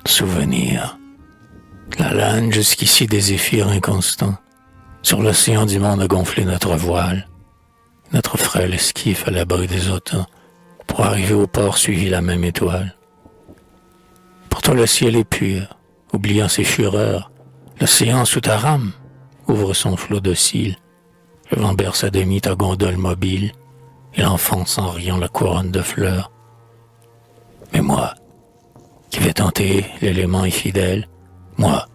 Souvenir. La lane jusqu'ici des zéphyrs inconstants. Sur l'océan du monde a gonflé notre voile. Notre frêle esquif à l'abri des automnes. Pour arriver au port suivi la même étoile. Pourtant le ciel est pur, oubliant ses fureurs. L'océan sous ta rame ouvre son flot docile. Le vent berce à demi ta gondole mobile. Et l'enfonce en riant la couronne de fleurs. Mais moi, qui vais tenter l'élément infidèle, moi,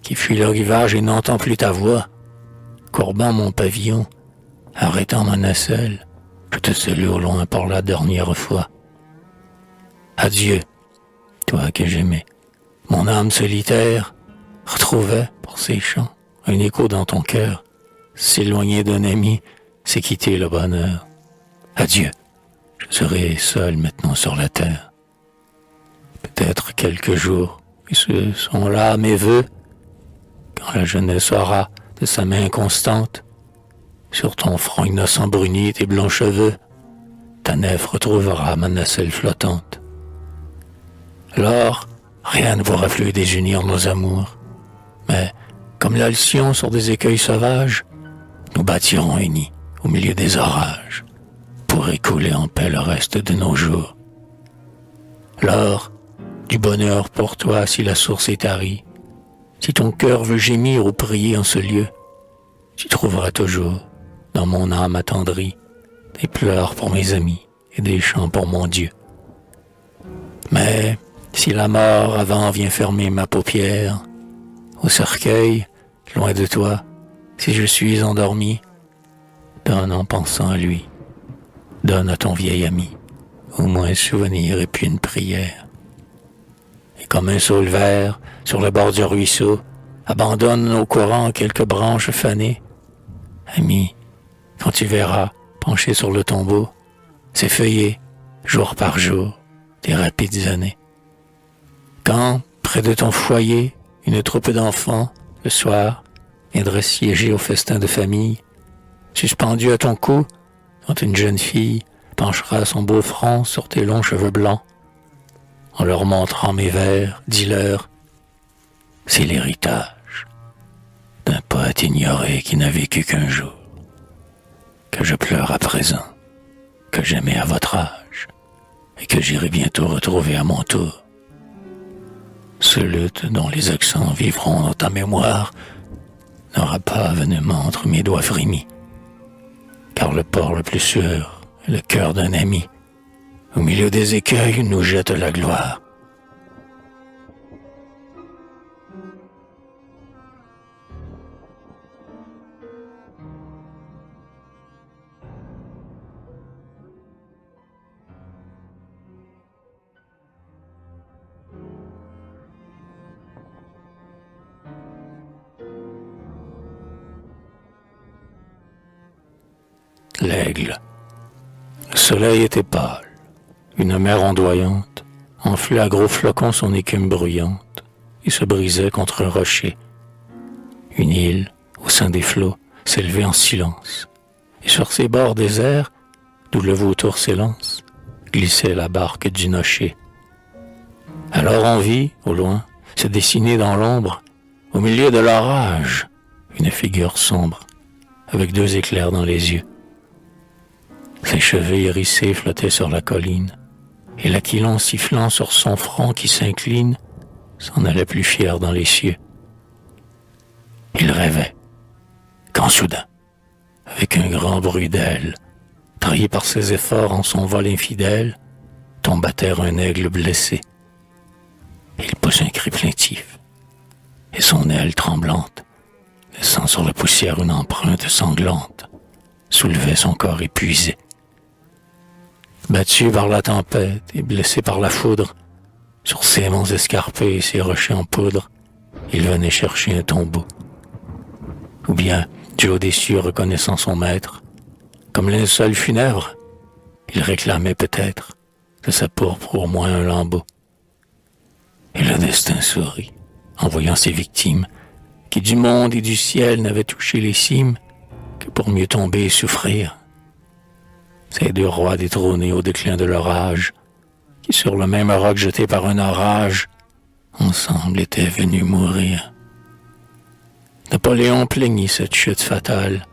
qui fuis le rivage et n'entends plus ta voix, courbant mon pavillon, arrêtant ma nacelle, je te salue au loin pour la dernière fois. Adieu, toi que j'aimais, mon âme solitaire retrouvait, pour ses chants, un écho dans ton cœur. S'éloigner d'un ami, c'est quitter le bonheur. Adieu, je serai seul maintenant sur la terre. Peut-être quelques jours, et ce sont là mes vœux, quand la jeunesse aura de sa main constante, sur ton front innocent bruni tes blonds cheveux, ta nef retrouvera ma nacelle flottante. Alors, rien ne pourra plus désunir nos amours, mais, comme l'alcyon sur des écueils sauvages, nous bâtirons un nid au milieu des orages, pour écouler en paix le reste de nos jours. Alors, du bonheur pour toi si la source est tarie, si ton cœur veut gémir ou prier en ce lieu, tu trouveras toujours, dans mon âme attendrie, des pleurs pour mes amis et des chants pour mon Dieu. Mais, si la mort avant vient fermer ma paupière, au cercueil, loin de toi, si je suis endormi, donne en pensant à lui, donne à ton vieil ami, au moins un souvenir et puis une prière. Et comme un saule vert, sur le bord du ruisseau, abandonne au courant quelques branches fanées. Ami, quand tu verras, penché sur le tombeau, s'effeuiller, jour par jour, tes rapides années. Quand, près de ton foyer, une troupe d'enfants, le soir, viendrait siéger au festin de famille, suspendu à ton cou, quand une jeune fille penchera son beau front sur tes longs cheveux blancs, en leur montrant mes vers, dis-leur, c'est l'héritage d'un poète ignoré qui n'a vécu qu'un jour, que je pleure à présent, que j'aimais à votre âge, et que j'irai bientôt retrouver à mon tour. Ce luth dont les accents vivront dans ta mémoire n'aura pas avenellement entre mes doigts frémis, car le port le plus sûr est le cœur d'un ami. Au milieu des écueils nous jette la gloire. L'aigle. Le soleil était pâle. Une mer ondoyante enflait à gros flocons son écume bruyante et se brisait contre un rocher. Une île, au sein des flots, s'élevait en silence. Et sur ses bords déserts, d'où le vautour s'élance, glissait la barque du nocher. Alors on vit, au loin, se dessiner dans l'ombre, au milieu de l'orage, une figure sombre, avec deux éclairs dans les yeux. Ses cheveux hérissés flottaient sur la colline, et l'aquilon sifflant sur son front qui s'incline, s'en allait plus fier dans les cieux. Il rêvait, quand soudain, avec un grand bruit d'ailes, trahi par ses efforts en son vol infidèle, tombe à terre un aigle blessé. Il pousse un cri plaintif, et son aile tremblante, laissant sur la poussière une empreinte sanglante, soulevait son corps épuisé. Battu par la tempête et blessé par la foudre, sur ses monts escarpés et ses rochers en poudre, il venait chercher un tombeau. Ou bien, Joe déçu reconnaissant son maître, comme linceul funèbre, il réclamait peut-être de sa pourpre au moins un lambeau. Et le destin sourit, en voyant ses victimes, qui du monde et du ciel n'avaient touché les cimes que pour mieux tomber et souffrir. Ces deux rois détrônés au déclin de leur âge, qui sur le même roc jeté par un orage, ensemble étaient venus mourir. Napoléon plaignit cette chute fatale,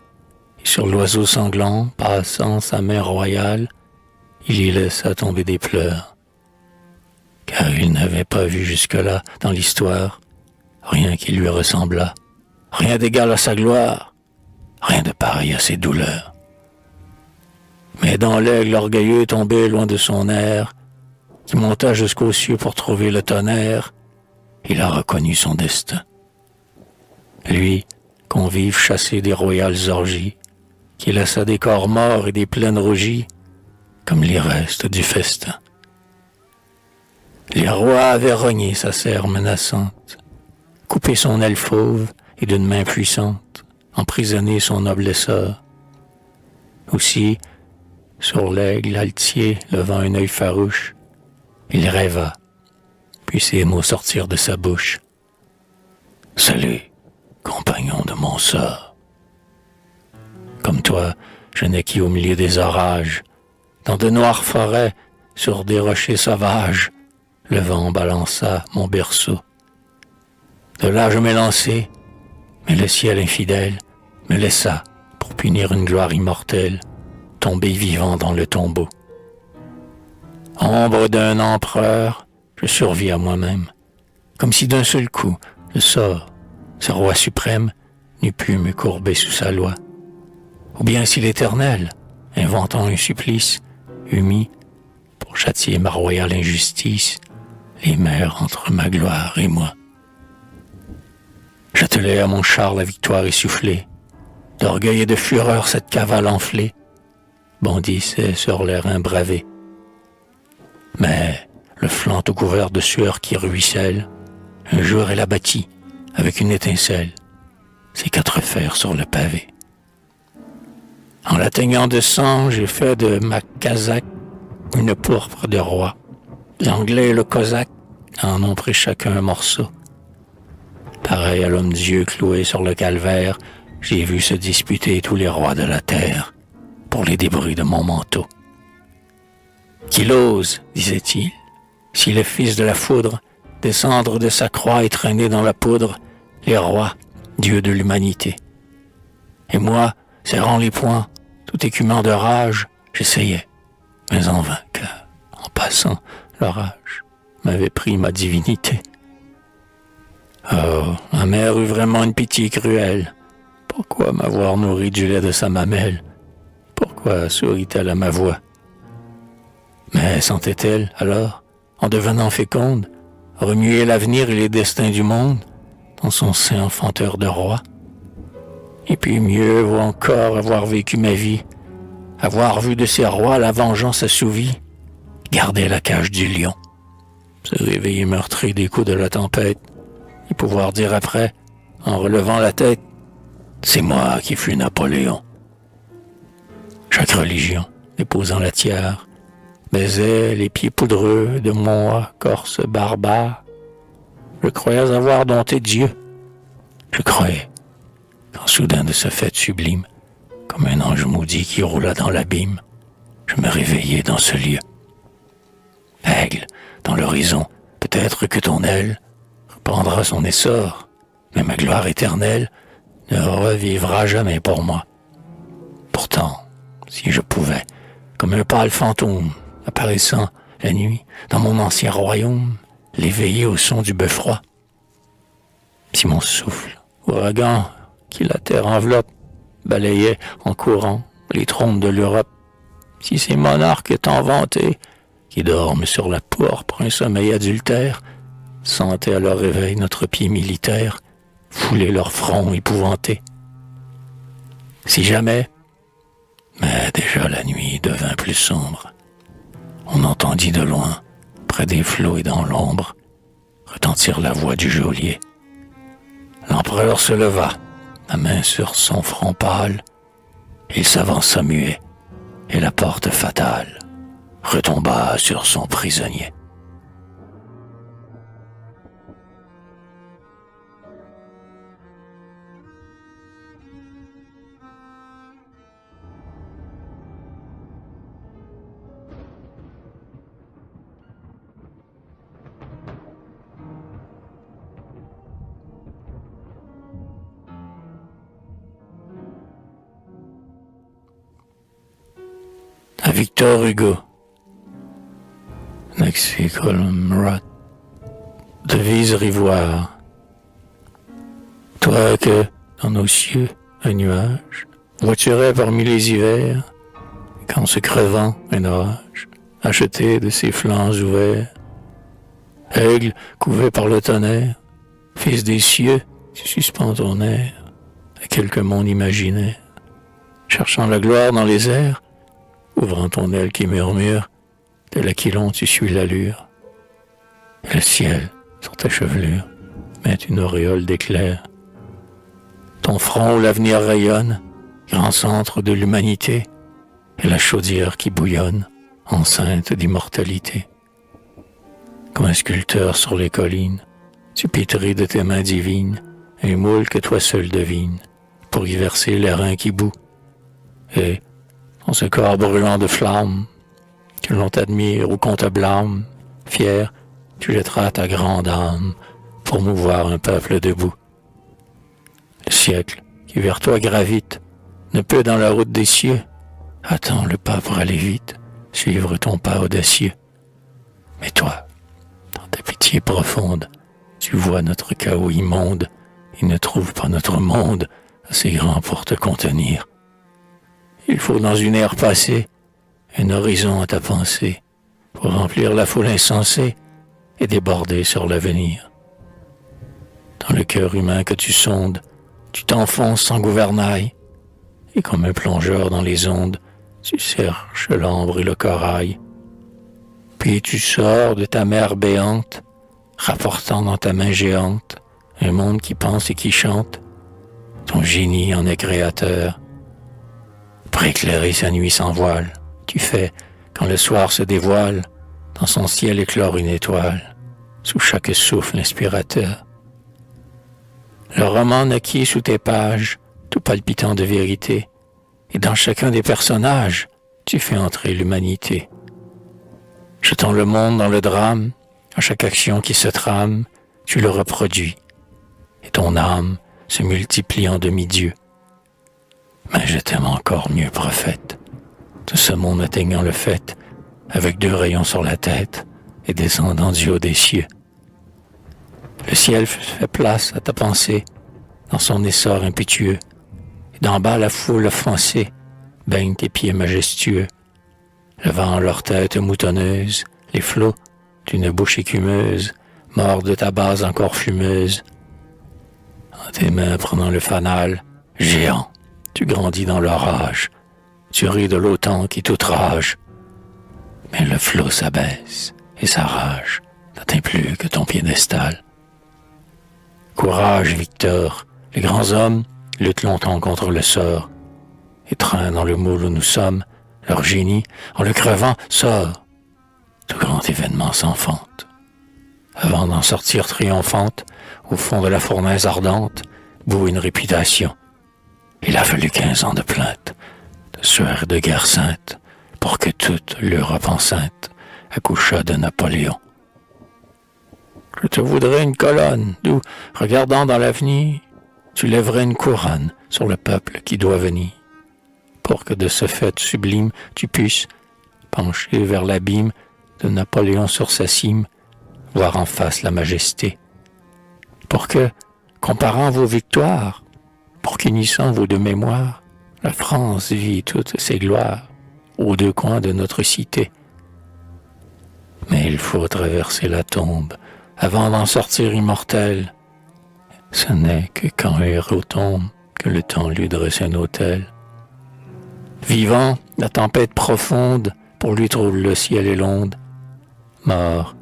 et sur l'oiseau sanglant, passant sa main royale, il y laissa tomber des pleurs, car il n'avait pas vu jusque-là, dans l'histoire, rien qui lui ressemblât, rien d'égal à sa gloire, rien de pareil à ses douleurs. Mais dans l'aigle orgueilleux tombé loin de son air, qui monta jusqu'aux cieux pour trouver le tonnerre, il a reconnu son destin. Lui, convive chassé des royales orgies, qui laissa des corps morts et des plaines rougies, comme les restes du festin. Les rois avaient rogné sa serre menaçante, coupé son aile fauve et d'une main puissante, emprisonné son noble essor. Aussi, sur l'aigle altier, levant un œil farouche, il rêva, puis ces mots sortirent de sa bouche. Salut, compagnon de mon sort. Comme toi, je naquis au milieu des orages, dans de noires forêts, sur des rochers sauvages, le vent balança mon berceau. De là je m'élançai, mais le ciel infidèle me laissa, pour punir une gloire immortelle, tomber vivant dans le tombeau. Ombre d'un empereur, je survis à moi-même, comme si d'un seul coup, le sort, ce roi suprême, n'eût pu me courber sous sa loi. Ou bien si l'Éternel, inventant un supplice, eût mis, pour châtier ma royale injustice, les mers entre ma gloire et moi. J'attelai à mon char la victoire essoufflée, d'orgueil et de fureur cette cavale enflée bondissait sur les reins bravés. Mais le flanc tout couvert de sueur qui ruisselle, un jour elle abattit, avec une étincelle, ses 4 fers sur le pavé. En la teignant de sang, j'ai fait de ma casaque une pourpre de roi. L'anglais et le cosaque en ont pris chacun un morceau. Pareil à l'homme-dieu cloué sur le calvaire, j'ai vu se disputer tous les rois de la terre pour les débris de mon manteau. Qu'il ose, disait-il, si le fils de la foudre, descendre de sa croix et traîner dans la poudre les rois, dieux de l'humanité. Et moi, serrant les poings, tout écumant de rage, j'essayais, mais en vain, car, en passant, l'orage m'avait pris ma divinité. Oh, ma mère eut vraiment une pitié cruelle. Pourquoi m'avoir nourri du lait de sa mamelle? Pourquoi sourit-elle à ma voix? Mais sentait-elle, alors, en devenant féconde, remuer l'avenir et les destins du monde dans son sein enfanteur de roi? Et puis mieux vaut encore avoir vécu ma vie, avoir vu de ces rois la vengeance assouvie, garder la cage du lion, se réveiller meurtri des coups de la tempête, et pouvoir dire après, en relevant la tête, c'est moi qui fus Napoléon. Chaque religion, déposant la tiare, baisait les pieds poudreux de moi, corse barbare. Je croyais avoir dompté Dieu. Je croyais, quand soudain de ce fait sublime, comme un ange maudit qui roula dans l'abîme, je me réveillai dans ce lieu. Aigle, dans l'horizon, peut-être que ton aile reprendra son essor, mais ma gloire éternelle ne revivra jamais pour moi. Pourtant, si je pouvais, comme un pâle fantôme apparaissant la nuit dans mon ancien royaume, l'éveiller au son du beffroi. Si mon souffle, ouragan qui la terre enveloppe, balayait en courant les trônes de l'Europe, si ces monarques tant vantés, qui dorment sur la pourpre un sommeil adultère, sentaient à leur réveil notre pied militaire fouler leur front épouvanté. Si jamais, mais déjà la nuit devint plus sombre, on entendit de loin, près des flots et dans l'ombre, retentir la voix du geôlier. L'empereur se leva, la main sur son front pâle, il s'avança muet, et la porte fatale retomba sur son prisonnier. Victor Hugo. Nexi Columrat. Devise Rivoire. Toi que, dans nos cieux, un nuage, voiturait parmi les hivers, quand se crevant un orage, acheté de ses flancs ouverts, aigle couvé par le tonnerre, fils des cieux, tu suspends ton air à quelque monde imaginaire, cherchant la gloire dans les airs, ouvrant ton aile qui murmure, de l'aquilon tu suis l'allure, et le ciel, sur ta chevelure, met une auréole d'éclairs. Ton front où l'avenir rayonne, grand centre de l'humanité, et la chaudière qui bouillonne, enceinte d'immortalité. Comme un sculpteur sur les collines, tu pétris de tes mains divines un moule que toi seul devines, pour y verser l'airain qui bout. Et, dans ce corps brûlant de flammes, que l'on t'admire ou qu'on te blâme, fier, tu jetteras ta grande âme pour mouvoir un peuple debout. Le siècle qui vers toi gravite ne peut dans la route des cieux. Attends le pas pour aller vite, suivre ton pas audacieux. Mais toi, dans ta pitié profonde, tu vois notre chaos immonde et ne trouves pas notre monde assez grand pour te contenir. Il faut dans une ère passée un horizon à ta pensée pour remplir la foule insensée et déborder sur l'avenir. Dans le cœur humain que tu sondes, tu t'enfonces sans gouvernail, et comme un plongeur dans les ondes, tu cherches l'ambre et le corail. Puis tu sors de ta mer béante, rapportant dans ta main géante un monde qui pense et qui chante. Ton génie en est créateur. Pour éclairer sa nuit sans voile, tu fais, quand le soir se dévoile, dans son ciel éclore une étoile, sous chaque souffle inspirateur. Le roman naquit sous tes pages, tout palpitant de vérité, et dans chacun des personnages, tu fais entrer l'humanité. Jetant le monde dans le drame, à chaque action qui se trame, tu le reproduis, et ton âme se multiplie en demi-dieu. Mais je t'aime encore mieux, prophète, tout ce monde atteignant le fait, avec 2 rayons sur la tête, et descendant du haut des cieux. Le ciel fait place à ta pensée, dans son essor impétueux, et d'en bas la foule offensée baigne tes pieds majestueux, levant leur tête moutonneuse, les flots d'une bouche écumeuse, mordent ta base encore fumeuse. En tes mains prenant le fanal, géant, tu grandis dans l'orage, tu ris de l'autan qui t'outrage, mais le flot s'abaisse et sa rage n'atteint plus que ton piédestal. Courage, Victor, les grands hommes luttent longtemps contre le sort, et traînent dans le moule où nous sommes, leur génie, en le crevant, sort. Tout grand événement s'enfante. Avant d'en sortir triomphante, au fond de la fournaise ardente, bout une réputation. Il a fallu 15 ans de plainte, de sueur et de guerre sainte, pour que toute l'Europe enceinte accouchât de Napoléon. Je te voudrais une colonne, d'où, regardant dans l'avenir, tu lèverais une couronne sur le peuple qui doit venir, pour que de ce fait sublime tu puisses, pencher vers l'abîme de Napoléon sur sa cime, voir en face la majesté, pour que, comparant vos victoires, pour qu'unissant vos 2 mémoires, la France vit toutes ses gloires aux 2 coins de notre cité. Mais il faut traverser la tombe avant d'en sortir immortel. Ce n'est que quand un héros tombe que le temps lui dresse un autel. Vivant, la tempête profonde pour lui trouble le ciel et l'onde. Mort,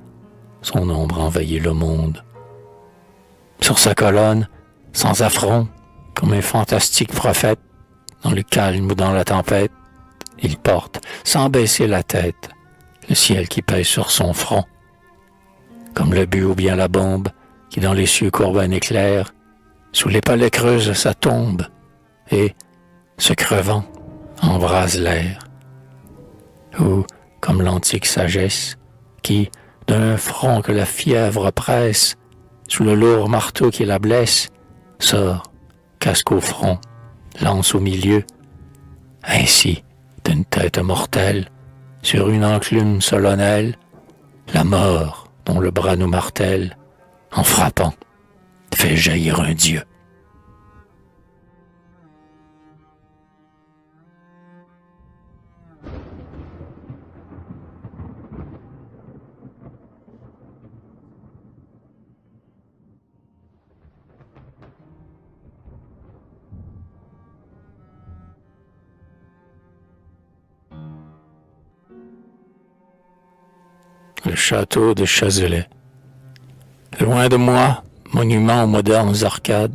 son ombre envahit le monde. Sur sa colonne, sans affront, comme un fantastique prophète, dans le calme ou dans la tempête, il porte, sans baisser la tête, le ciel qui pèse sur son front. Comme le but ou bien la bombe, qui dans les cieux courbe un éclair, sous les palais creuse sa tombe, et, se crevant, embrase l'air. Ou, comme l'antique sagesse, qui, d'un front que la fièvre presse, sous le lourd marteau qui la blesse, sort, casque au front, lance au milieu. Ainsi, d'une tête mortelle, sur une enclume solennelle, la mort dont le bras nous martèle, en frappant, fait jaillir un dieu. Le château de Chazelet. Loin de moi, monument aux modernes arcades,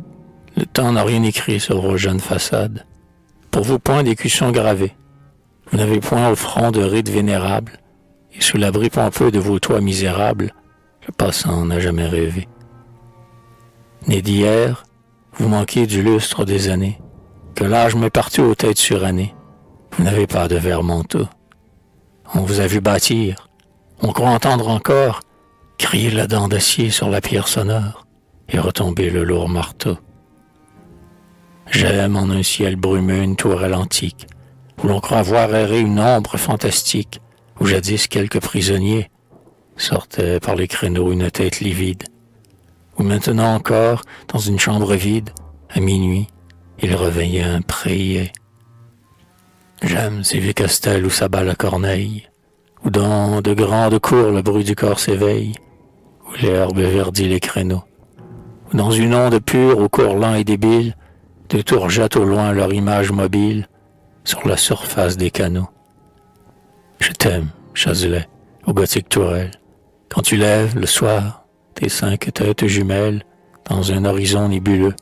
le temps n'a rien écrit sur vos jeunes façades. Pour vous point d'écusson gravés, vous n'avez point au front de rides vénérables, et sous l'abri pompeux de vos toits misérables, le passant n'a jamais rêvé. Né d'hier, vous manquez du lustre des années, que l'âge met partout aux têtes surannées. Vous n'avez pas de verre manteau. On vous a vu bâtir, on croit entendre encore crier la dent d'acier sur la pierre sonore et retomber le lourd marteau. J'aime en un ciel brumeux une tourelle antique, où l'on croit voir errer une ombre fantastique, où jadis quelques prisonniers sortaient par les créneaux une tête livide, où maintenant encore, dans une chambre vide, à minuit, il reveillait un préhier. J'aime ces vieux castels où s'abat la corneille, où dans de grandes cours le bruit du corps s'éveille, où l'herbe verdit les créneaux, où dans une onde pure au cours lent et débile, deux tours jettent au loin leur image mobile sur la surface des canaux. Je t'aime, Chazelet, aux gothiques tourelles, quand tu lèves, le soir, tes 5 têtes jumelles dans un horizon nébuleux,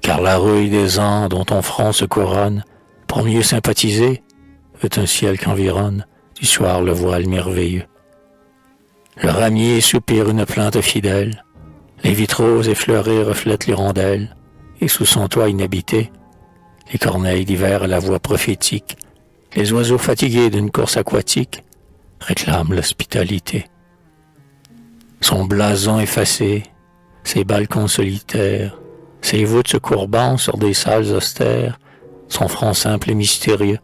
car la rouille des ans dont ton front se couronne, pour mieux sympathiser, est un ciel qu'environne du soir le voile merveilleux. Le ramier soupire une plante fidèle, les vitraux effleurés reflètent l'hirondelle, et sous son toit inhabité, les corneilles d'hiver à la voix prophétique, les oiseaux fatigués d'une course aquatique réclament l'hospitalité. Son blason effacé, ses balcons solitaires, ses voûtes se courbant sur des salles austères, son front simple et mystérieux,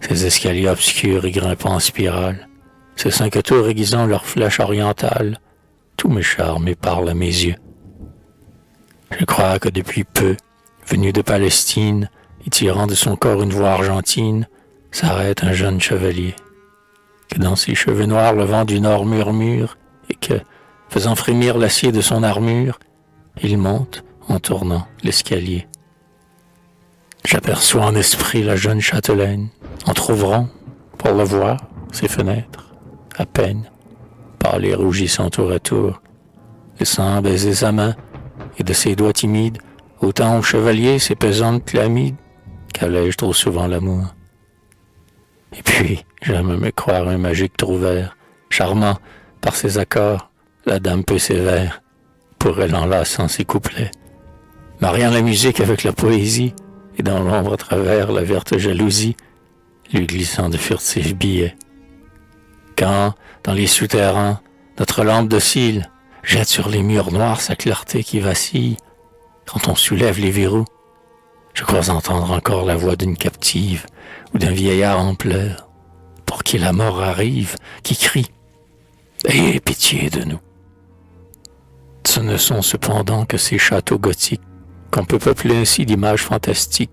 ses escaliers obscurs et grimpant en spirale, ses 5 tours aiguisant leur flèche orientale, tout me charme et parle à mes yeux. Je crois que depuis peu, venu de Palestine, et tirant de son corps une voix argentine, s'arrête un jeune chevalier, que dans ses cheveux noirs le vent du nord murmure, et que, faisant frémir l'acier de son armure, il monte en tournant l'escalier. J'aperçois en esprit la jeune châtelaine, entr'ouvrant, pour le voir, ses fenêtres, à peine, pâle et rougissant tour à tour, laissant baiser sa main, et de ses doigts timides, autant au chevalier ses pesantes clamides, qu'allègent trop souvent l'amour. Et puis, j'aime me croire un magique trouvère, charmant par ses accords, la dame peu sévère, pour elle enlaçant ses couplets, mariant la musique avec la poésie, et dans l'ombre à travers la verte jalousie, lui glissant de furtifs billets. Quand, dans les souterrains, notre lampe docile jette sur les murs noirs sa clarté qui vacille, quand on soulève les verrous, je crois entendre encore la voix d'une captive ou d'un vieillard en pleurs, pour qui la mort arrive, qui crie « Ayez pitié de nous ». Ce ne sont cependant que ces châteaux gothiques qu'on peut peupler ainsi d'images fantastiques.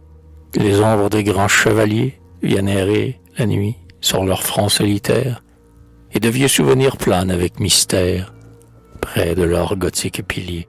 Les ombres des grands chevaliers viennent errer la nuit sur leurs fronts solitaires, et de vieux souvenirs planent avec mystère près de leurs gothiques piliers.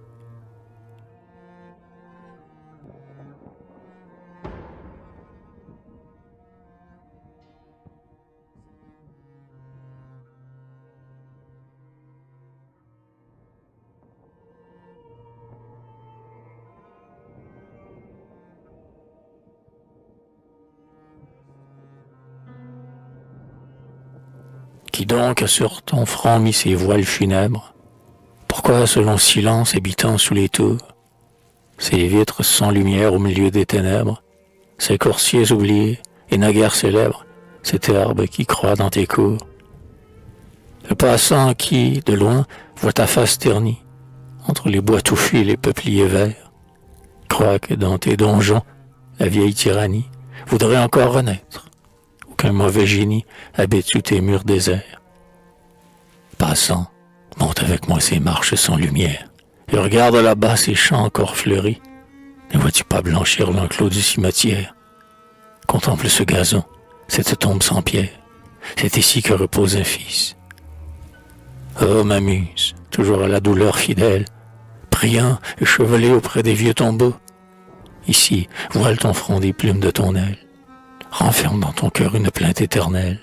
Qui donc a sur ton front mis ses voiles funèbres? Pourquoi ce long silence habitant sous les tours? Ces vitres sans lumière au milieu des ténèbres, ces coursiers oubliés et naguère célèbres, cette herbe qui croît dans tes cours. Le passant qui, de loin, voit ta face ternie, entre les bois touffus et les peupliers verts, croit que dans tes donjons, la vieille tyrannie voudrait encore renaître, ou qu'un mauvais génie habite sous tes murs déserts. Passant, monte avec moi ces marches sans lumière, et regarde là-bas ces champs encore fleuris. Ne vois-tu pas blanchir l'enclos du cimetière? Contemple ce gazon, cette tombe sans pierre. C'est ici que repose un fils. Oh, ma muse, toujours à la douleur fidèle, priant et chevelé auprès des vieux tombeaux. Ici, voile ton front des plumes de ton aile. Renferme dans ton cœur une plainte éternelle,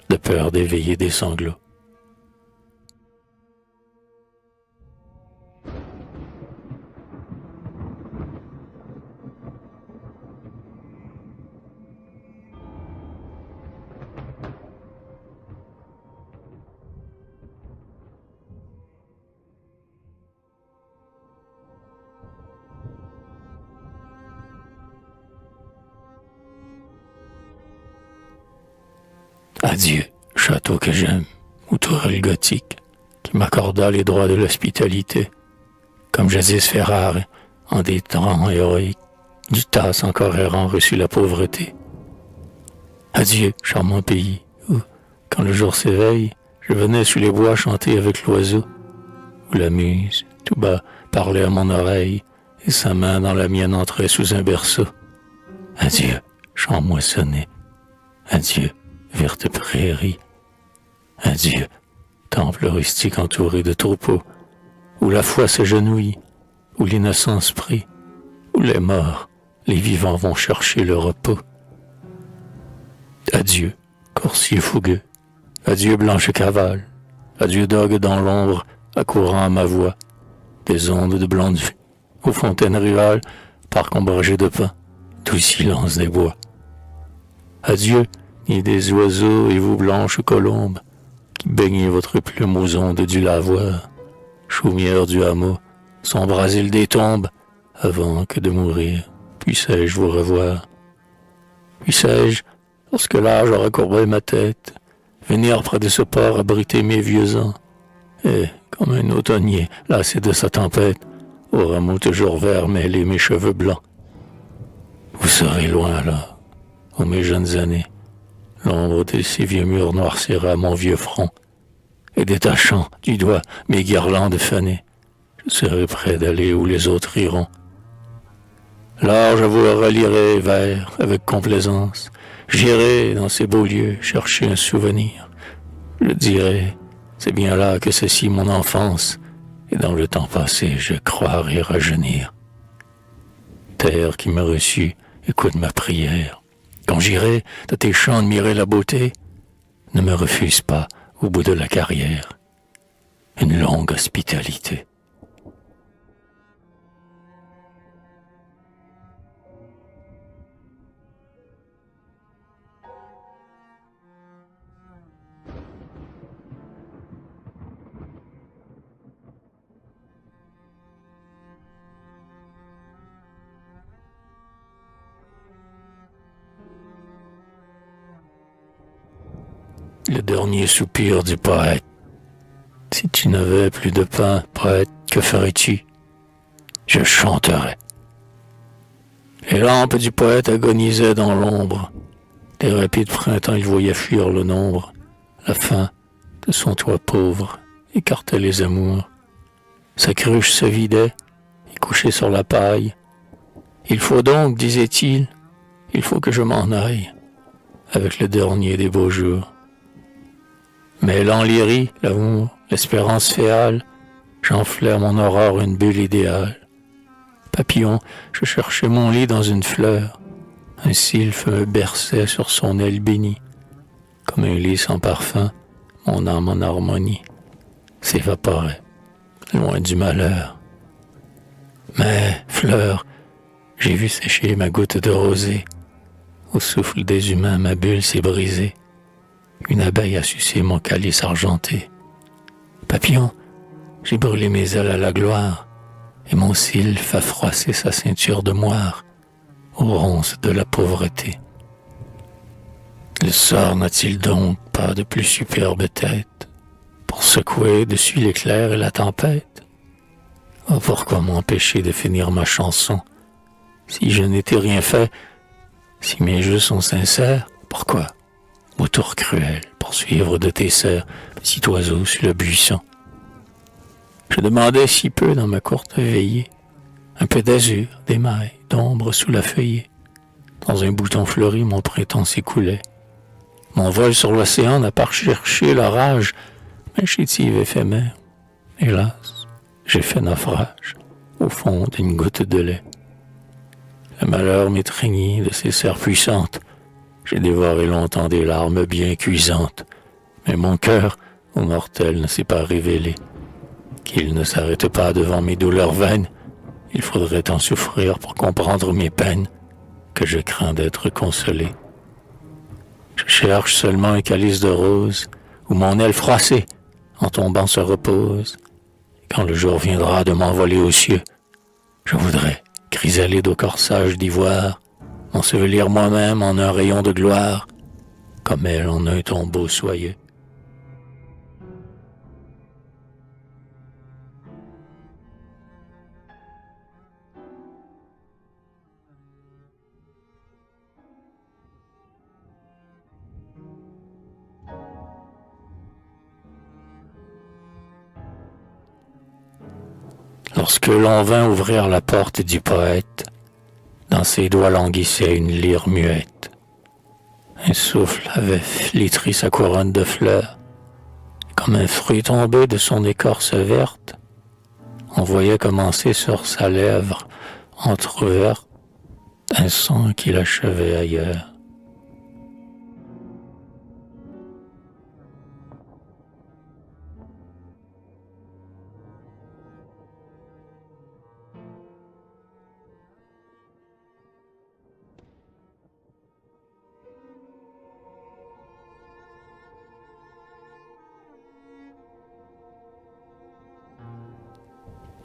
de peur d'éveiller des sanglots. Adieu, château que j'aime, ou tourelle gothique, qui m'accorda les droits de l'hospitalité, comme jadis fait rare, en des temps héroïques, du tasse encore errant reçut la pauvreté. Adieu, charmant pays, où, quand le jour s'éveille, je venais sous les bois chanter avec l'oiseau, où la muse, tout bas, parlait à mon oreille, et sa main dans la mienne entrait sous un berceau. Adieu, champ moissonné, adieu, verte prairie. Adieu, temple rustique entouré de troupeaux, où la foi s'agenouille, où l'innocence prie, où les morts, les vivants vont chercher le repos. Adieu, coursier fougueux, adieu blanche cavale, adieu dogue dans l'ombre, accourant à ma voix, des ondes de blonde vie, aux fontaines rivales, parcs ombragés de pins, tout silence des bois. Adieu, ni des oiseaux et vous blanches colombes, qui baignez votre plume aux ondes du lavoir, chaumière du hameau, sombre asile des tombes, avant que de mourir, puissais-je vous revoir? Puissais-je, lorsque l'âge aura courbé ma tête, venir près de ce port abriter mes vieux ans, et, comme un automnier, lassé de sa tempête, au rameau toujours vert mêler mes cheveux blancs? Vous serez loin alors, ô mes jeunes années, l'ombre de ces vieux murs noircira mon vieux front, et détachant du doigt mes guirlandes fanées, je serai prêt d'aller où les autres iront. Alors je vous relierai vers avec complaisance, j'irai dans ces beaux lieux chercher un souvenir. Je dirai, c'est bien là que ceci mon enfance, et dans le temps passé je croirai rajeunir. Terre qui me reçut, écoute ma prière. Quand j'irai de tes champs admirer la beauté, ne me refuse pas, au bout de la carrière, une longue hospitalité. Le dernier soupir du poète. Si tu n'avais plus de pain, poète, que ferais-tu? Je chanterais. Les lampes du poète agonisaient dans l'ombre. Des rapides printemps, il voyait fuir le nombre. La faim de son toit pauvre écartait les amours. Sa cruche se vidait, et couchait sur la paille. Il faut donc, disait-il, il faut que je m'en aille, avec le dernier des beaux jours. Mais l'enlirie, l'amour, l'espérance féale, j'enflais à mon aurore une bulle idéale. Papillon, je cherchais mon lit dans une fleur. Un sylphe me berçait sur son aile bénie. Comme un lit sans parfum, mon âme en harmonie s'évaporait, loin du malheur. Mais, fleur, j'ai vu sécher ma goutte de rosée. Au souffle des humains, ma bulle s'est brisée. Une abeille a sucé mon calice argenté. Papillon, j'ai brûlé mes ailes à la gloire, et mon sylphe a froissé sa ceinture de moire aux ronces de la pauvreté. Le sort n'a-t-il donc pas de plus superbe tête pour secouer dessus l'éclair et la tempête? Oh, pourquoi m'empêcher de finir ma chanson? Si je n'étais rien fait, si mes jeux sont sincères, pourquoi Vautour cruel, poursuivre de tes serres, petit oiseau sur le buisson. Je demandais si peu dans ma courte veillée, un peu d'azur, d'émail, d'ombre sous la feuillée. Dans un bouton fleuri, mon printemps s'écoulait. Mon vol sur l'océan n'a pas cherché l'orage, mais chétive éphémère. Hélas, j'ai fait naufrage au fond d'une goutte de lait. Le malheur m'étreignit de ses serres puissantes. J'ai dévoré longtemps des larmes bien cuisantes, mais mon cœur, au mortel, ne s'est pas révélé. Qu'il ne s'arrête pas devant mes douleurs vaines, il faudrait en souffrir pour comprendre mes peines, que je crains d'être consolé. Je cherche seulement un calice de rose, où mon aile froissée, en tombant, se repose. Quand le jour viendra de m'envoler aux cieux, je voudrais, chrysalide au corsage d'ivoire, m'ensevelir moi-même en un rayon de gloire, comme elle en un tombeau soyeux. Lorsque l'on vint ouvrir la porte du poète, dans ses doigts languissait une lyre muette. Un souffle avait flétri sa couronne de fleurs. Comme un fruit tombé de son écorce verte, on voyait commencer sur sa lèvre entr'ouverte un son qui l'achevait ailleurs.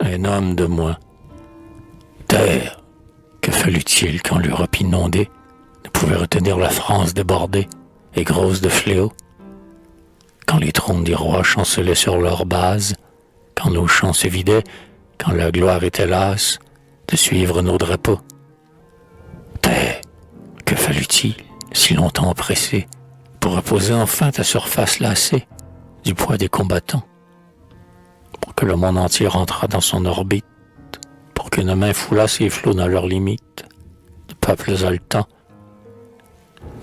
Un homme de moins. Terre, que fallut-il quand l'Europe inondée ne pouvait retenir la France débordée et grosse de fléaux? Quand les trônes des rois chancelaient sur leurs bases, quand nos champs se vidaient, quand la gloire était lasse de suivre nos drapeaux. Terre, que fallut-il, si longtemps oppressé, pour reposer enfin ta surface lassée du poids des combattants? Pour que le monde entier rentrât dans son orbite, pour qu'une main foulât ses flots dans leurs limites, de peuples haletants,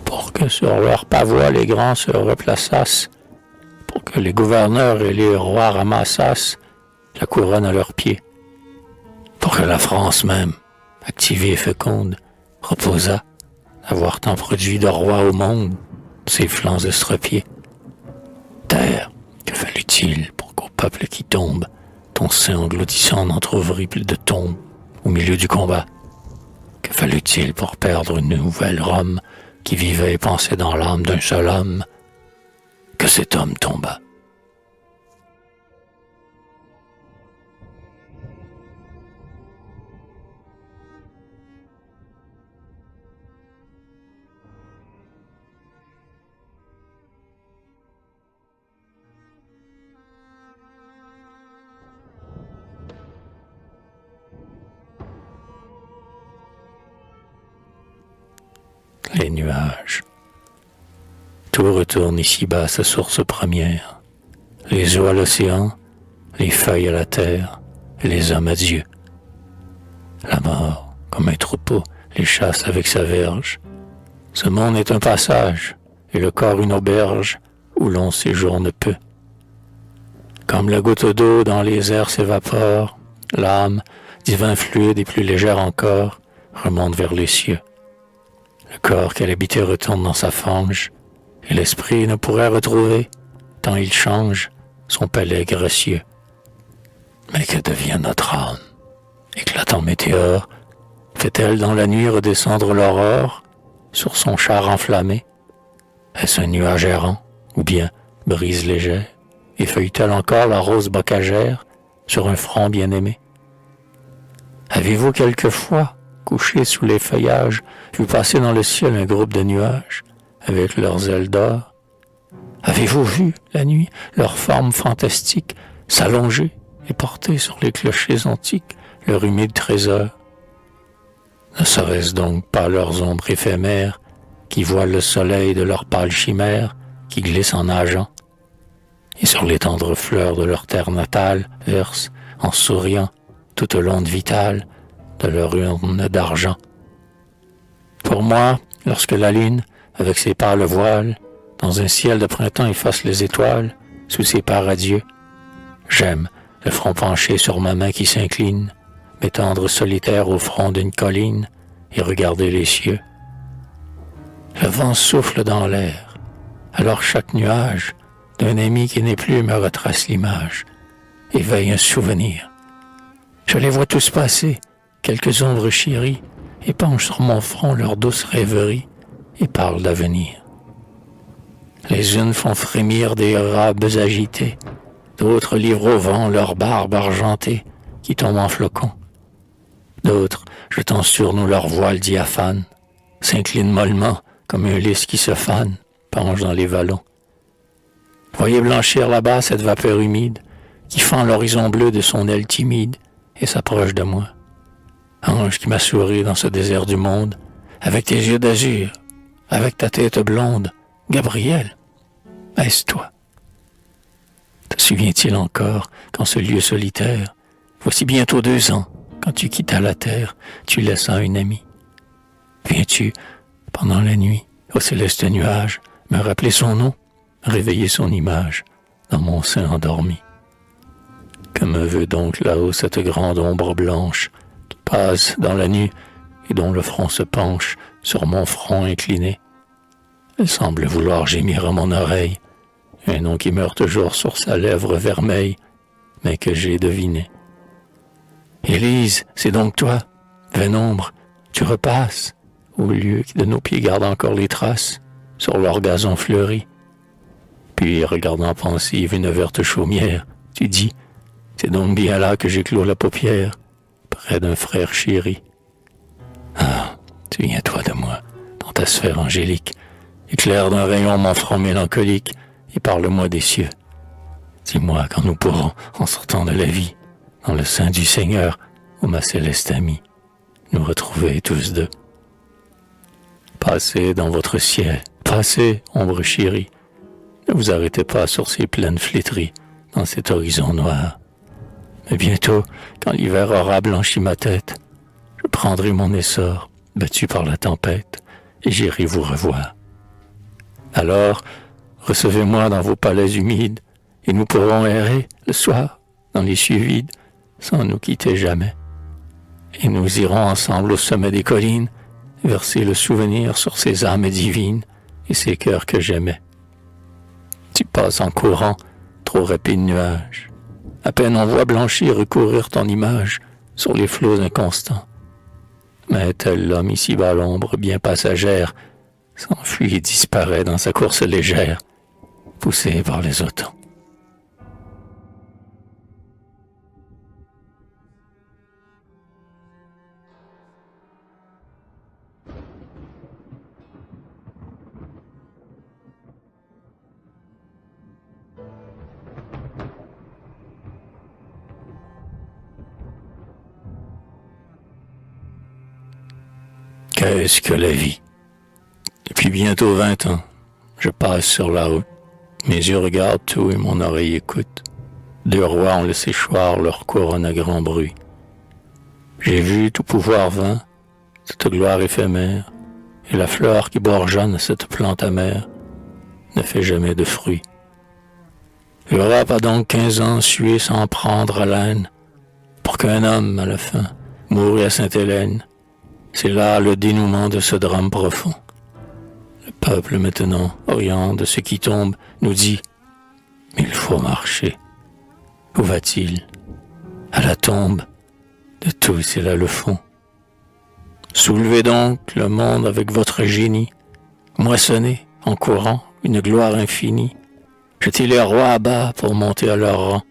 pour que sur leurs pavois les grands se replaçassent, pour que les gouverneurs et les rois ramassassent la couronne à leurs pieds, pour que la France même, activée et féconde, reposât, avoir tant produit de rois au monde, ses flancs estropiés. Terre, que fallut-il pour qu'au peuple qui tombe, ton sein engloutissant n'entr'ouvrit plus de tombes au milieu du combat? Que fallut-il pour perdre une nouvelle Rome qui vivait et pensait dans l'âme d'un seul homme? Que cet homme tomba. Les nuages. Tout retourne ici-bas à sa source première. Les eaux à l'océan, les feuilles à la terre, et les hommes à Dieu. La mort, comme un troupeau, les chasse avec sa verge. Ce monde est un passage, et le corps une auberge où l'on séjourne peu. Comme la goutte d'eau dans les airs s'évapore, l'âme, divin fluide et plus légère encore, remonte vers les cieux. Le corps qu'elle habitait retourne dans sa fange, et l'esprit ne pourrait retrouver, tant il change, son palais gracieux. Mais que devient notre âme? Éclatant météore, fait-elle dans la nuit redescendre l'aurore sur son char enflammé? Est-ce un nuage errant, ou bien brise légère, effeuille-t-elle encore la rose bocagère sur un front bien-aimé? Avez-vous quelquefois, couché sous les feuillages, vu passer dans le ciel un groupe de nuages, avec leurs ailes d'or? Avez-vous vu, la nuit, leurs formes fantastiques s'allonger et porter sur les clochers antiques leur humide trésor? Ne serait-ce donc pas leurs ombres éphémères qui voilent le soleil de leur pâle chimère, qui glisse en nageant, et sur les tendres fleurs de leur terre natale versent, en souriant, toute l'onde vitale de leur urne d'argent. Pour moi, lorsque la lune, avec ses pâles voiles, dans un ciel de printemps efface les étoiles, sous ses pas radieux, j'aime le front penché sur ma main qui s'incline, m'étendre solitaire au front d'une colline et regarder les cieux. Le vent souffle dans l'air, alors chaque nuage d'un ami qui n'est plus me retrace l'image, éveille un souvenir. Je les vois tous passer, quelques ombres chéries, épangent sur mon front leur douce rêverie et parlent d'avenir. Les unes font frémir des robes agitées, d'autres livrent au vent leurs barbes argentées qui tombent en flocons. D'autres, jetant sur nous leurs voiles diaphanes, s'inclinent mollement comme un lys qui se fane, penche dans les vallons. Voyez blanchir là-bas cette vapeur humide qui fend l'horizon bleu de son aile timide et s'approche de moi. Ange qui m'a souri dans ce désert du monde, avec tes yeux d'azur, avec ta tête blonde, Gabriel, est-ce toi? Te souvient-il encore qu'en ce lieu solitaire, voici bientôt 2 ans, quand tu quittas la terre, tu laissas une amie? Viens-tu, pendant la nuit, au céleste nuage, me rappeler son nom, réveiller son image dans mon sein endormi? Que me veut donc là-haut cette grande ombre blanche qui passe dans la nuit et dont le front se penche sur mon front incliné? Elle semble vouloir gémir à mon oreille, un nom qui meurt toujours sur sa lèvre vermeille, mais que j'ai deviné. Élise, c'est donc toi, Vénombre, tu repasses, au lieu qui de nos pieds garde encore les traces, sur leur gazon fleuri. Puis, regardant pensive une verte chaumière, tu dis, c'est donc bien là que j'éclose la paupière, près d'un frère chéri. Ah, souviens-toi de moi, dans ta sphère angélique, éclaire d'un rayon mon front mélancolique, et parle-moi des cieux. Dis-moi quand nous pourrons, en sortant de la vie, dans le sein du Seigneur, ô ma céleste amie, nous retrouver tous deux. Passez dans votre ciel, passez, ombre chérie, ne vous arrêtez pas sur ces plaines flétries, dans cet horizon noir. Mais bientôt, quand l'hiver aura blanchi ma tête, je prendrai mon essor, battu par la tempête, et j'irai vous revoir. Alors, recevez-moi dans vos palais humides, et nous pourrons errer le soir dans les cieux vides, sans nous quitter jamais. Et nous irons ensemble au sommet des collines, verser le souvenir sur ces âmes divines et ces cœurs que j'aimais. Tu passes en courant, trop rapide nuage. À peine on voit blanchir et courir ton image sur les flots inconstants. Mais tel l'homme ici-bas l'ombre bien passagère, s'enfuit et disparaît dans sa course légère, poussé par les automnes. Qu'est-ce que la vie? Depuis bientôt 20 ans, je passe sur la route. Mes yeux regardent tout et mon oreille écoute. 2 rois ont laissé choir leur couronne à grand bruit. J'ai vu tout pouvoir vain, cette gloire éphémère, et la fleur qui bourgeonne cette plante amère ne fait jamais de fruits. L'Europe a donc 15 ans sué sans prendre haleine, pour qu'un homme, à la fin, mourût à Sainte-Hélène. C'est là le dénouement de ce drame profond. Le peuple maintenant, orient de ce qui tombe, nous dit « Il faut marcher. » Où va-t-il? À la tombe. De tout, c'est là le fond. Soulevez donc le monde avec votre génie. Moissonnez, en courant, une gloire infinie. Jetez les rois à bas pour monter à leur rang.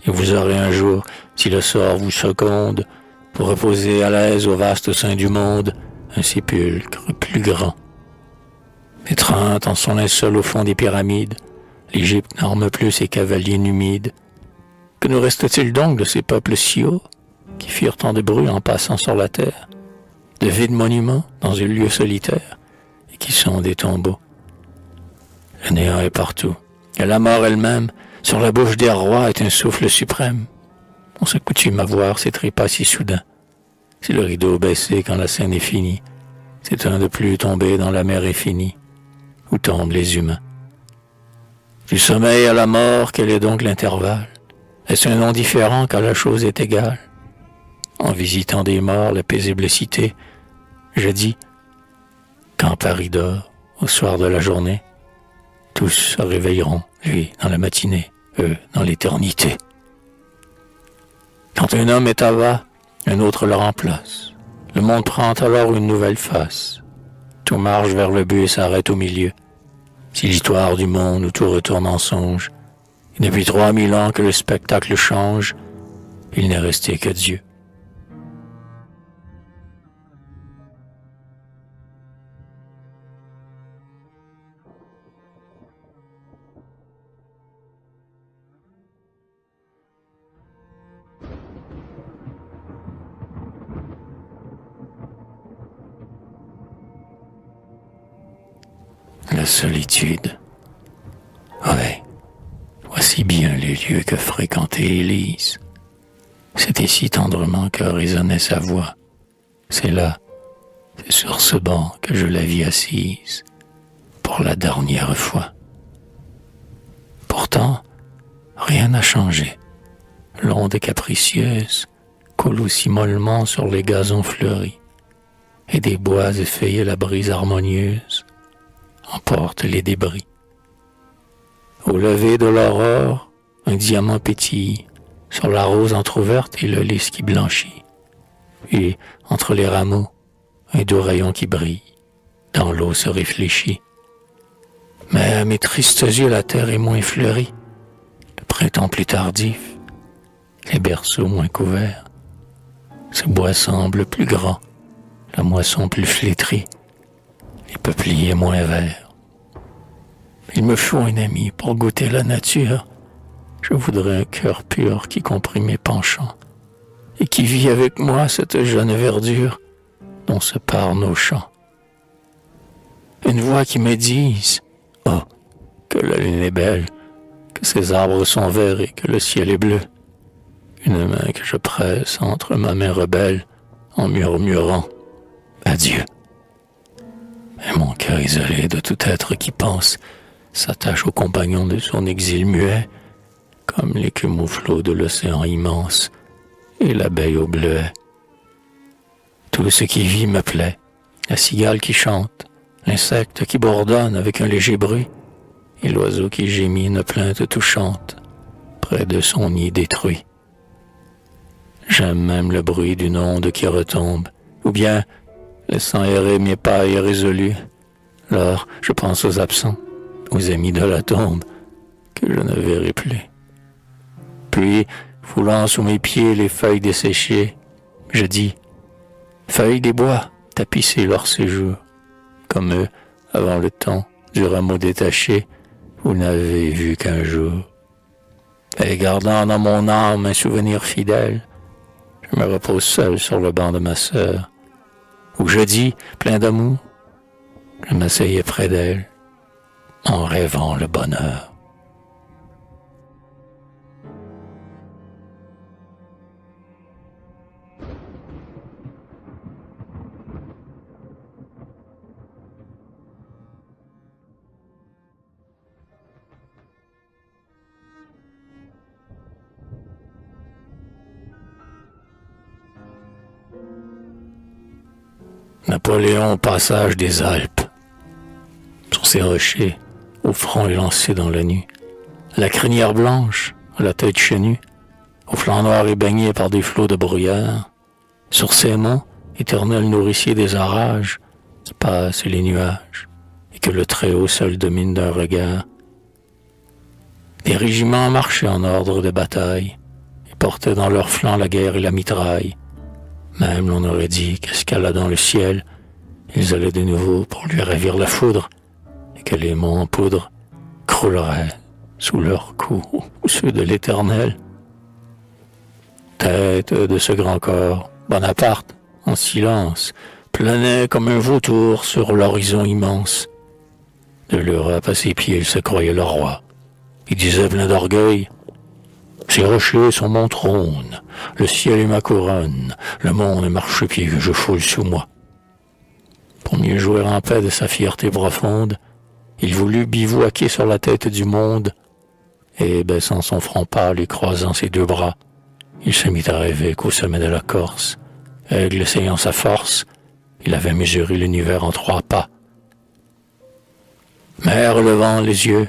Et vous aurez un jour, si le sort vous seconde, pour reposer à l'aise au vaste sein du monde, un sépulcre plus grand. Étreinte en son linceul au fond des pyramides, l'Égypte n'arme plus ses cavaliers numides. Que nous reste-t-il donc de ces peuples si hauts, qui firent tant de bruit en passant sur la terre, de vides monuments dans un lieu solitaire, et qui sont des tombeaux. Le néant est partout, et la mort elle-même, sur la bouche des rois, est un souffle suprême. On s'accoutume à voir ces trépas si soudains. C'est le rideau baissé quand la scène est finie. C'est un de plus tombé dans la mer infinie, où tombent les humains. Du sommeil à la mort, quel est donc l'intervalle? Est-ce un nom différent quand la chose est égale? En visitant des morts, la paisible cité, je dis, quand Paris dort, au soir de la journée, tous se réveilleront, lui dans la matinée, eux dans l'éternité. Quand un homme est à bas, un autre le remplace. Le monde prend alors une nouvelle face. Tout marche vers le but et s'arrête au milieu. C'est l'histoire du monde où tout retourne en songe. Et depuis 3000 ans que le spectacle change, il n'est resté que Dieu. La solitude. Ouais, voici bien les lieux que fréquentait Élise. C'est ici tendrement que résonnait sa voix. C'est là, c'est sur ce banc que je la vis assise, pour la dernière fois. Pourtant, rien n'a changé. L'onde capricieuse coule aussi mollement sur les gazons fleuris, et des bois effeuillés la brise harmonieuse emporte les débris. Au lever de l'aurore, un diamant pétille sur la rose entr'ouverte et le lys qui blanchit. Et, entre les rameaux, un doux rayon qui brille, dans l'eau se réfléchit. Mais à mes tristes yeux, la terre est moins fleurie, le printemps plus tardif, les berceaux moins couverts. Ce bois semble plus grand, la moisson plus flétrie, les peupliers moins verts. Il me faut un ami pour goûter la nature. Je voudrais un cœur pur qui comprime mes penchants et qui vit avec moi cette jeune verdure dont se parent nos chants. Une voix qui me dise « Oh, que la lune est belle, que ces arbres sont verts et que le ciel est bleu. » Une main que je presse entre ma main rebelle en murmurant « Adieu. » Et mon cœur isolé de tout être qui pense s'attache aux compagnons de son exil muet, comme l'écume au flot de l'océan immense et l'abeille au bleuet. Tout ce qui vit me plaît, la cigale qui chante, l'insecte qui bourdonne avec un léger bruit, et l'oiseau qui gémit une plainte touchante près de son nid détruit. J'aime même le bruit d'une onde qui retombe, ou bien, laissant errer mes pas irrésolus, alors je pense aux absents, aux amis de la tombe, que je ne verrai plus. Puis, foulant sous mes pieds les feuilles desséchées, je dis, feuilles des bois, tapissez leur séjour, comme eux, avant le temps du rameau détaché, vous n'avez vu qu'un jour. Et gardant dans mon âme un souvenir fidèle, je me repose seul sur le banc de ma sœur, où je dis, plein d'amour, je m'asseyais près d'elle, en rêvant le bonheur. Napoléon au passage des Alpes. Sur ces rochers, au front élancé dans la nuit, la crinière blanche, à la tête chenue, au flanc noir et baigné par des flots de brouillard, sur ces monts, éternel nourricier des orages, passent les nuages, et que le Très-Haut seul domine d'un regard. Des régiments marchaient en ordre de bataille, et portaient dans leurs flancs la guerre et la mitraille. Même l'on aurait dit qu'escaladant le ciel, ils allaient de nouveau pour lui ravir la foudre, et que les monts en poudre crouleraient sous leurs coups, ceux de l'Éternel. Tête de ce grand corps, Bonaparte, en silence, planait comme un vautour sur l'horizon immense. De l'Europe à ses pieds, il se croyait le roi. Il disait plein d'orgueil: ces rochers sont mon trône, le ciel est ma couronne, le monde est marchepied que je foule sous moi. Pour mieux jouer en paix de sa fierté profonde, il voulut bivouaquer sur la tête du monde, et baissant son front pâle et croisant ses deux bras, il se mit à rêver qu'au sommet de la Corse, aigle essayant sa force, il avait mesuré l'univers en 3 pas. Mais relevant les yeux,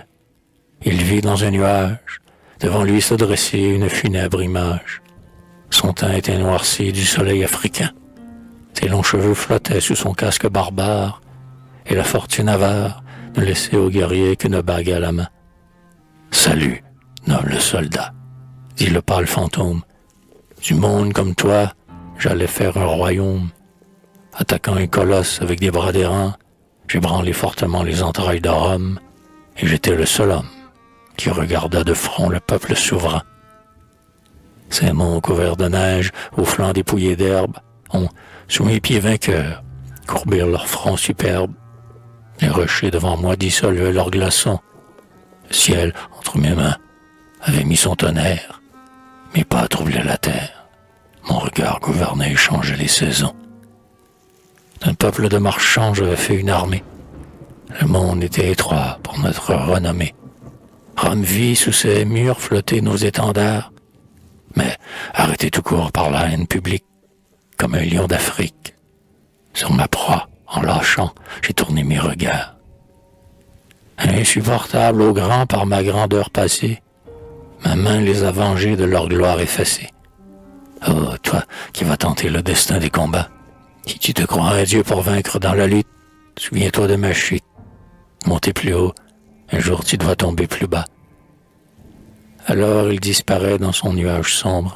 il vit dans un nuage, devant lui se dresser une funèbre image. Son teint était noirci du soleil africain. Ses longs cheveux flottaient sous son casque barbare, et la fortune avare ne laissait aux guerriers qu'une bague à la main. Salut, noble soldat, dit le pâle fantôme. Du monde comme toi, j'allais faire un royaume. Attaquant un colosse avec des bras d'airain, j'ai branlé fortement les entrailles de Rome, et j'étais le seul homme qui regarda de front le peuple souverain. Ces monts couverts de neige, aux flancs dépouillés d'herbe, ont, sous mes pieds vainqueurs, courbé leurs fronts superbes. Les rochers devant moi dissolvaient leurs glaçons. Le ciel, entre mes mains, avait mis son tonnerre. Mes pas troublaient la terre. Mon regard gouvernait et changeait les saisons. D'un peuple de marchands, j'avais fait une armée. Le monde était étroit pour notre renommée. Rome vit sous ses murs flotter nos étendards, mais arrêté tout court par la haine publique, comme un lion d'Afrique. Sur ma proie, en lâchant, j'ai tourné mes regards. Insupportable aux grands par ma grandeur passée, ma main les a vengés de leur gloire effacée. Oh, toi qui vas tenter le destin des combats, si tu te crois un dieu pour vaincre dans la lutte, souviens-toi de ma chute. Monter plus haut, un jour tu dois tomber plus bas. Alors il disparaît dans son nuage sombre,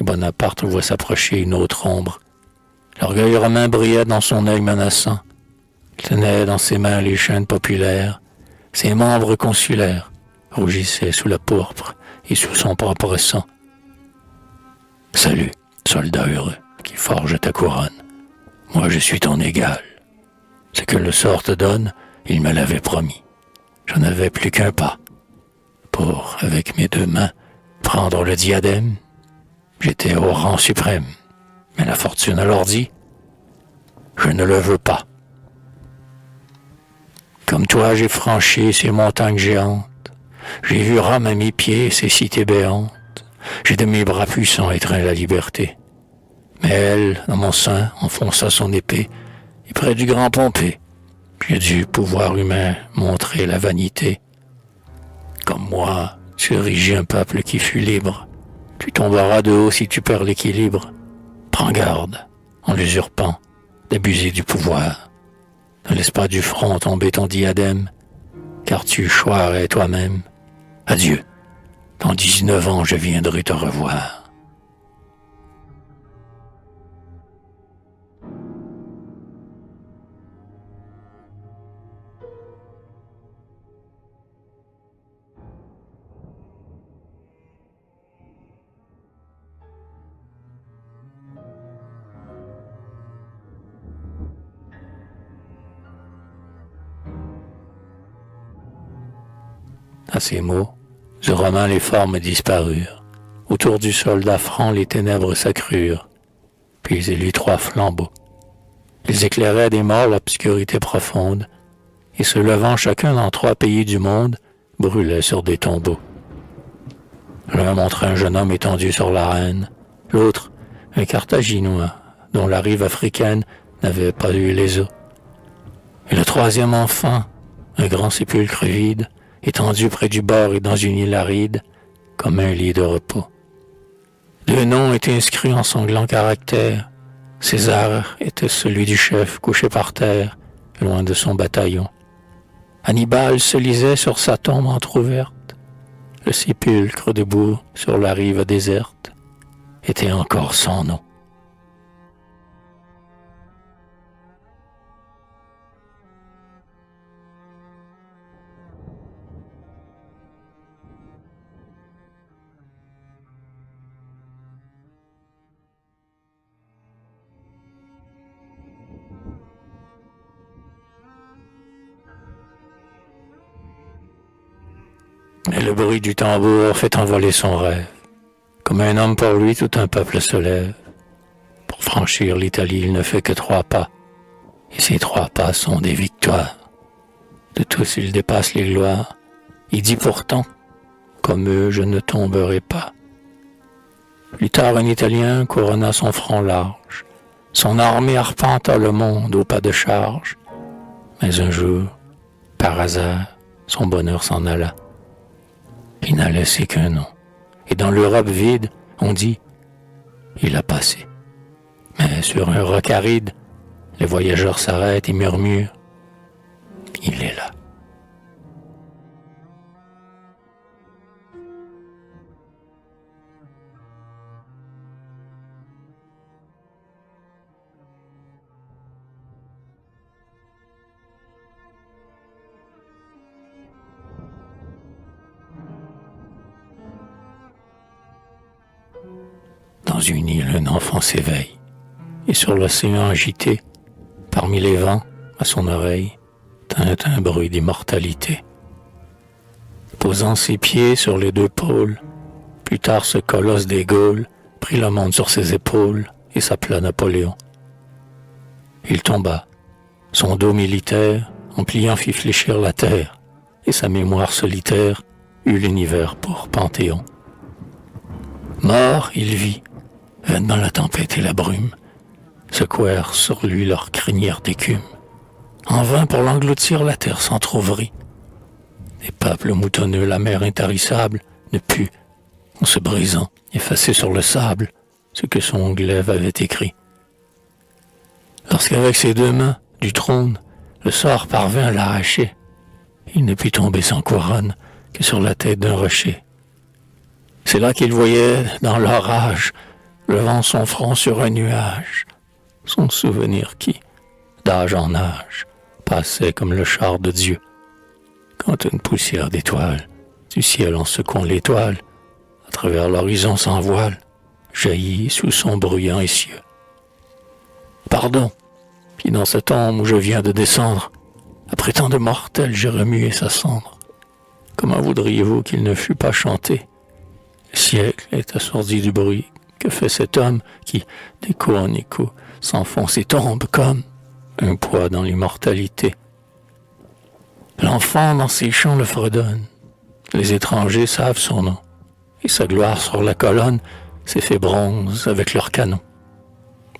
et Bonaparte voit s'approcher une autre ombre. L'orgueil romain brillait dans son œil menaçant. Il tenait dans ses mains les chaînes populaires. Ses membres consulaires rougissaient sous la pourpre et sous son propre sang. Salut, soldat heureux, qui forge ta couronne. Moi je suis ton égal. Ce que le sort te donne, il me l'avait promis. Je n'avais plus qu'un pas pour, avec mes 2 mains, prendre le diadème. J'étais au rang suprême, mais la fortune alors dit: je ne le veux pas. Comme toi, j'ai franchi ces montagnes géantes. J'ai vu Rome à mes pieds, ces cités béantes. J'ai de mes bras puissants étreint la liberté. Mais elle, dans mon sein, enfonça son épée, et près du grand Pompée, j'ai dû, pouvoir humain, montrer la vanité. Comme moi, tu régis un peuple qui fut libre. Tu tomberas de haut si tu perds l'équilibre. Prends garde, en l'usurpant, d'abuser du pouvoir. Ne laisse pas du front tomber ton diadème, car tu choirais toi-même. Adieu, dans 19 ans je viendrai te revoir. À ces mots, du roman les formes disparurent. Autour du soldat franc les ténèbres s'accrurent. Puis il eut 3 flambeaux. Ils éclairaient des morts l'obscurité profonde, et se levant chacun dans 3 pays du monde, brûlaient sur des tombeaux. L'un montrait un jeune homme étendu sur l'arène, l'autre un Carthaginois dont la rive africaine n'avait pas eu les eaux. Et le 3e enfant, un grand sépulcre vide, étendu près du bord et dans une île aride, comme un lit de repos. 2 noms étaient inscrits en sanglants caractères. César était celui du chef couché par terre, loin de son bataillon. Hannibal se lisait sur sa tombe entr'ouverte. Le sépulcre debout sur la rive déserte était encore sans nom. Et le bruit du tambour fait envoler son rêve. Comme un homme pour lui, tout un peuple se lève. Pour franchir l'Italie, il ne fait que 3 pas. Et ces 3 pas sont des victoires. De tous, il dépasse les gloires. Il dit pourtant, comme eux, je ne tomberai pas. Plus tard, un Italien couronna son front large. Son armée arpenta le monde au pas de charge. Mais un jour, par hasard, son bonheur s'en alla. Il n'a laissé qu'un nom. Et dans l'Europe vide, on dit, il a passé. Mais sur un roc aride, les voyageurs s'arrêtent et murmurent, il est là. Dans une île, un enfant s'éveille, et sur l'océan agité, parmi les vents, à son oreille, tinte un bruit d'immortalité. Posant ses pieds sur les 2 pôles, plus tard ce colosse des Gaules prit le monde sur ses épaules et s'appela Napoléon. Il tomba, son dos militaire, en pliant fit fléchir la terre, et sa mémoire solitaire eut l'univers pour panthéon. Mort, il vit, vainement la tempête et la brume secouèrent sur lui leur crinière d'écume. En vain pour l'engloutir la terre s'entr'ouvrit. Les peuples moutonneux, la mer intarissable, ne put, en se brisant, effacer sur le sable ce que son glaive avait écrit. Lorsqu'avec ses 2 mains, du trône, le sort parvint à l'arracher, il ne put tomber sans couronne que sur la tête d'un rocher. C'est là qu'il voyait, dans l'orage, levant son front sur un nuage, son souvenir qui, d'âge en âge, passait comme le char de Dieu, quand une poussière d'étoiles, du ciel en secouant l'étoile, à travers l'horizon sans voile, jaillit sous son bruyant essieu. Pardon, puis dans cette tombe où je viens de descendre, après tant de mortels, j'ai remué sa cendre. Comment voudriez-vous qu'il ne fût pas chanté? Le siècle est assourdi du bruit que fait cet homme qui, d'écho en écho, s'enfonce et tombe comme un poids dans l'immortalité. L'enfant dans ses chants le fredonne, les étrangers savent son nom, et sa gloire sur la colonne s'est fait bronze avec leurs canons.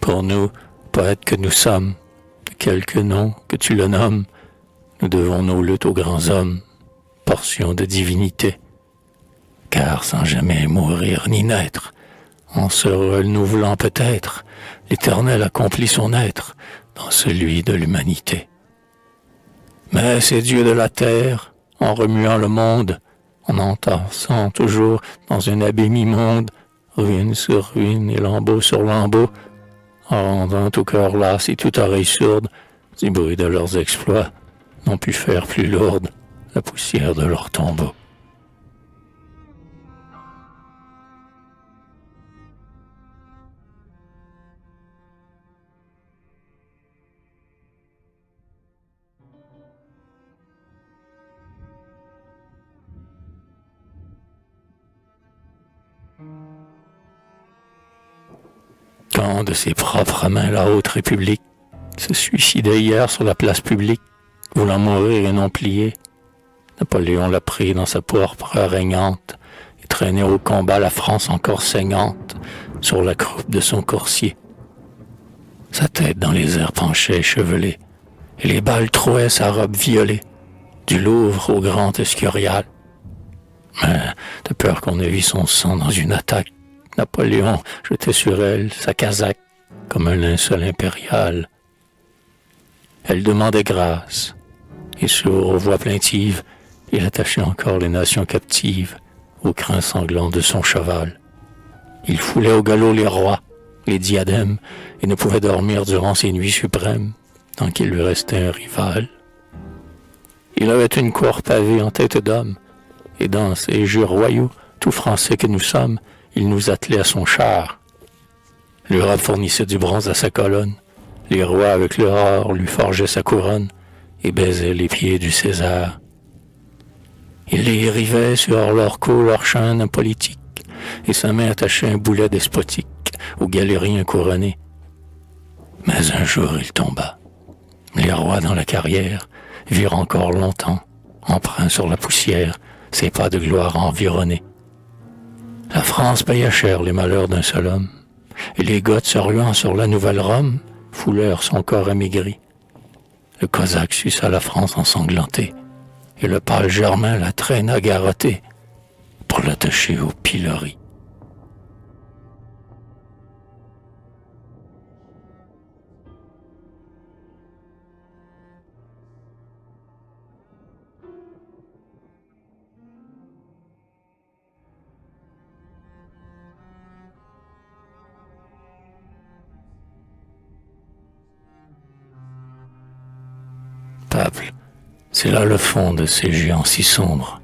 Pour nous, poètes que nous sommes, de quelque nom que tu le nommes, nous devons nos luttes aux grands hommes, portion de divinité. Car sans jamais mourir ni naître, en se renouvelant peut-être, l'Éternel accomplit son être dans celui de l'humanité. Mais ces dieux de la terre, en remuant le monde, en entassant toujours dans un abîme immonde, ruine sur ruine et lambeau sur lambeau, en rendant tout cœur las et toute oreille sourde du bruit de leurs exploits, n'ont pu faire plus lourde la poussière de leur tombeau. Quand de ses propres mains la haute république se suicidait hier sur la place publique, voulant mourir et non plier, Napoléon l'a pris dans sa pourpre régnante et traîné au combat la France encore saignante sur la croupe de son coursier. Sa tête dans les airs penchait échevelée, et les balles trouaient sa robe violée, du Louvre au Grand Escurial. Mais de peur qu'on ait vu son sang dans une attaque, Napoléon jetait sur elle sa casaque comme un linceul impérial. Elle demandait grâce, et sourd aux voix plaintives, il attachait encore les nations captives aux crins sanglants de son cheval. Il foulait au galop les rois, les diadèmes, et ne pouvait dormir durant ces nuits suprêmes, tant qu'il lui restait un rival. Il avait une cour pavée en tête d'homme, et dans ses jeux royaux, tout français que nous sommes, il nous attelait à son char. L'Europe fournissait du bronze à sa colonne, les rois avec leur or lui forgeaient sa couronne, et baisaient les pieds du César. Il les rivait sur leur cou leur chaîne politique, et sa main attachait un boulet despotique aux galériens couronnés. Mais un jour il tomba. Les rois dans la carrière virent encore longtemps, empreints sur la poussière, ses pas de gloire environnés. La France paya cher les malheurs d'un seul homme, et les Goths se ruant sur la nouvelle Rome foulèrent son corps amaigri. Le Cosaque suça la France ensanglantée, et le pâle Germain la traîna garottée pour l'attacher au pilori. Peuple, c'est là le fond de ces géants si sombres.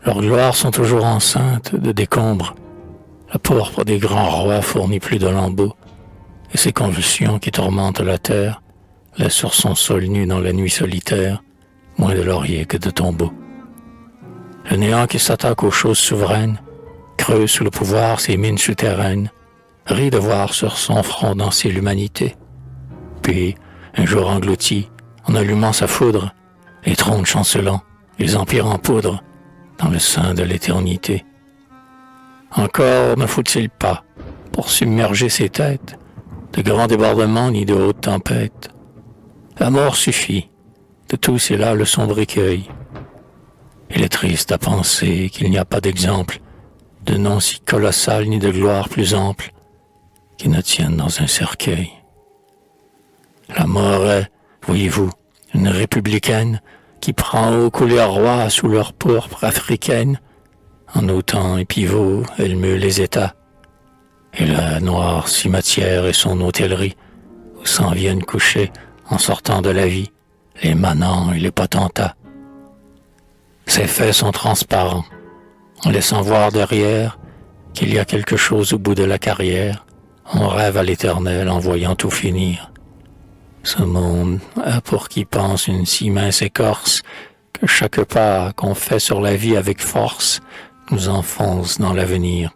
Leurs gloires sont toujours enceintes de décombres. La pourpre des grands rois fournit plus de lambeaux, et ces convulsions qui tourmentent la terre laissent sur son sol nu dans la nuit solitaire moins de lauriers que de tombeaux. Le néant qui s'attaque aux choses souveraines creuse sous le pouvoir ses mines souterraines, rit de voir sur son front danser l'humanité. Puis, un jour englouti, en allumant sa foudre, les trônes chancelants, les empires en poudre, dans le sein de l'éternité. Encore ne faut-il pas, pour submerger ces têtes, de grands débordements ni de hautes tempêtes. La mort suffit, de tout c'est là le sombre écueil. Il est triste à penser qu'il n'y a pas d'exemple de nom si colossal ni de gloire plus ample qui ne tienne dans un cercueil. La mort est, voyez-vous, une républicaine qui prend aux couleurs rois sous leur pourpre africaine. En autant et pivot, elle meut les États. Et la noire cimetière et son hôtellerie, où s'en viennent coucher, en sortant de la vie, les manants et les potentats. Ces faits sont transparents, en laissant voir derrière qu'il y a quelque chose au bout de la carrière. On rêve à l'éternel en voyant tout finir. Ce monde a pour qui pense une si mince écorce que chaque pas qu'on fait sur la vie avec force nous enfonce dans l'avenir.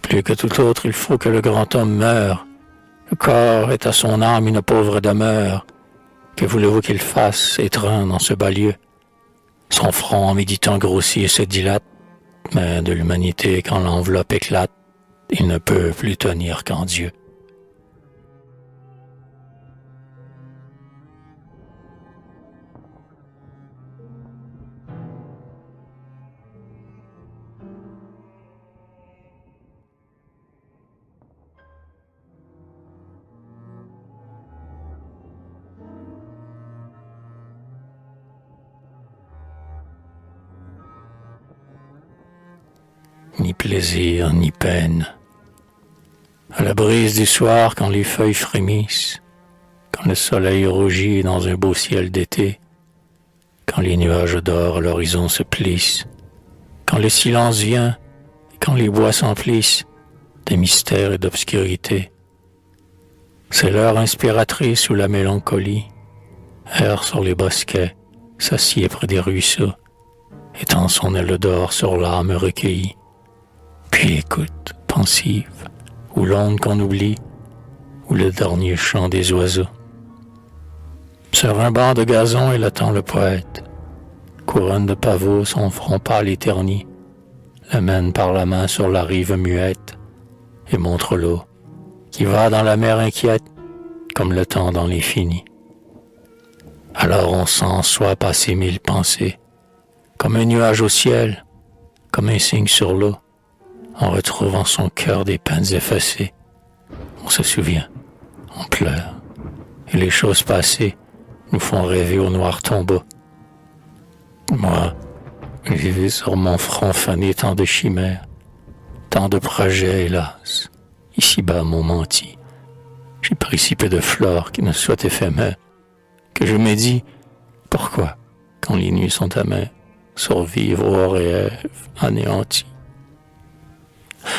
Plus que tout autre, il faut que le grand homme meure. Le corps est à son âme une pauvre demeure. Que voulez-vous qu'il fasse, étreint dans ce bas lieu? Son front en méditant grossit et se dilate, mais de l'humanité quand l'enveloppe éclate, il ne peut plus tenir qu'en Dieu. Ni plaisir, ni peine. À la brise du soir, quand les feuilles frémissent, quand le soleil rougit dans un beau ciel d'été, quand les nuages d'or à l'horizon se plissent, quand le silence vient et quand les bois s'emplissent de mystères et d'obscurité. C'est l'heure inspiratrice où la mélancolie erre sur les bosquets, s'assied près des ruisseaux, étend son aile d'or sur l'âme recueillie. Puis écoute, pensive, ou l'onde qu'on oublie, ou le dernier chant des oiseaux. Sur un banc de gazon, il attend le poète. Couronne de pavots, son front pâle et terni, le mène par la main sur la rive muette, et montre l'eau, qui va dans la mer inquiète, comme le temps dans l'infini. Alors on sent soi passer mille pensées, comme un nuage au ciel, comme un signe sur l'eau. On retrouve en son cœur des peines effacées. On se souvient, on pleure, et les choses passées nous font rêver au noir tombeau. Moi, j'ai vu sur mon front fané tant de chimères, tant de projets, hélas. Ici-bas m'ont menti. J'ai pris si peu de fleurs qui ne soient éphémères, que je me dis, pourquoi, quand les nuits sont amères, survivre aux rêves anéantis?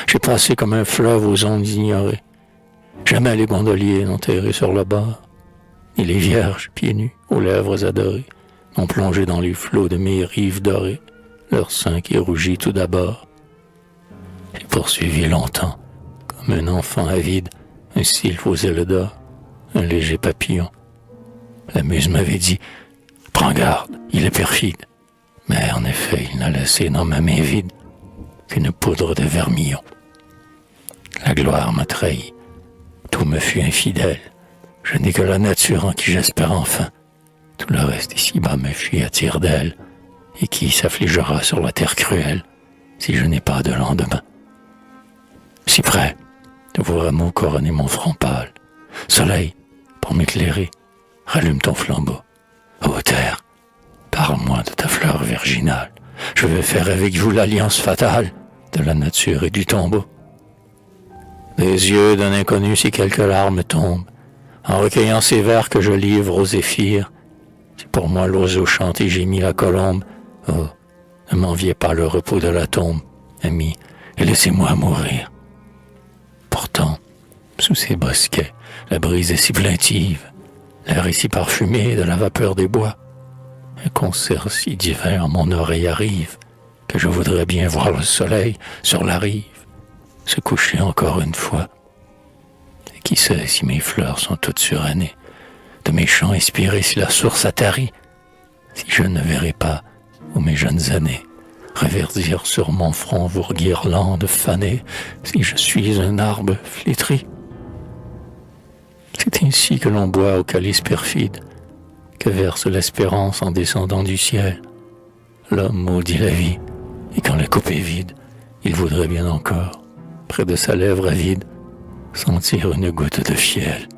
J'ai passé comme un fleuve aux ondes ignorées. Jamais les gondoliers n'ont erré sur le bord, ni les vierges pieds nus aux lèvres adorées ont plongé dans les flots de mes rives dorées, leur sang qui rougit tout d'abord. J'ai poursuivi longtemps, comme un enfant avide, un cil aux ailes d'or, un léger papillon. La muse m'avait dit « Prends garde, il est perfide ». Mais en effet, il n'a laissé dans ma main vide qu'une poudre de vermillon. La gloire m'a trahi, tout me fut infidèle. Je n'ai que la nature en qui j'espère enfin. Tout le reste ici-bas me fuit à tire d'aile, et qui s'affligera sur la terre cruelle si je n'ai pas de lendemain. Si près de vos rameaux couronner mon front pâle, soleil, pour m'éclairer, rallume ton flambeau. Ô terre, parle-moi de ta fleur virginale. Je veux faire avec vous l'alliance fatale de la nature et du tombeau. Des yeux d'un inconnu si quelques larmes tombent, en recueillant ces vers que je livre aux zéphyrs. Si pour moi l'oiseau chante et gémit la colombe, oh, ne m'enviez pas le repos de la tombe, ami, et laissez-moi mourir. Pourtant, sous ces bosquets, la brise est si plaintive, l'air est si parfumé de la vapeur des bois. Un concert si divin à mon oreille arrive, que je voudrais bien voir le soleil sur la rive, se coucher encore une fois. Et qui sait si mes fleurs sont toutes surannées, de mes chants inspirés si la source a tari, si je ne verrai pas, ô mes jeunes années, reverdir sur mon front vos guirlandes fanées, si je suis un arbre flétri. C'est ainsi que l'on boit au calice perfide, que verse l'espérance en descendant du ciel. L'homme maudit la vie, et quand la coupe est vide, il voudrait bien encore, près de sa lèvre avide, sentir une goutte de fiel.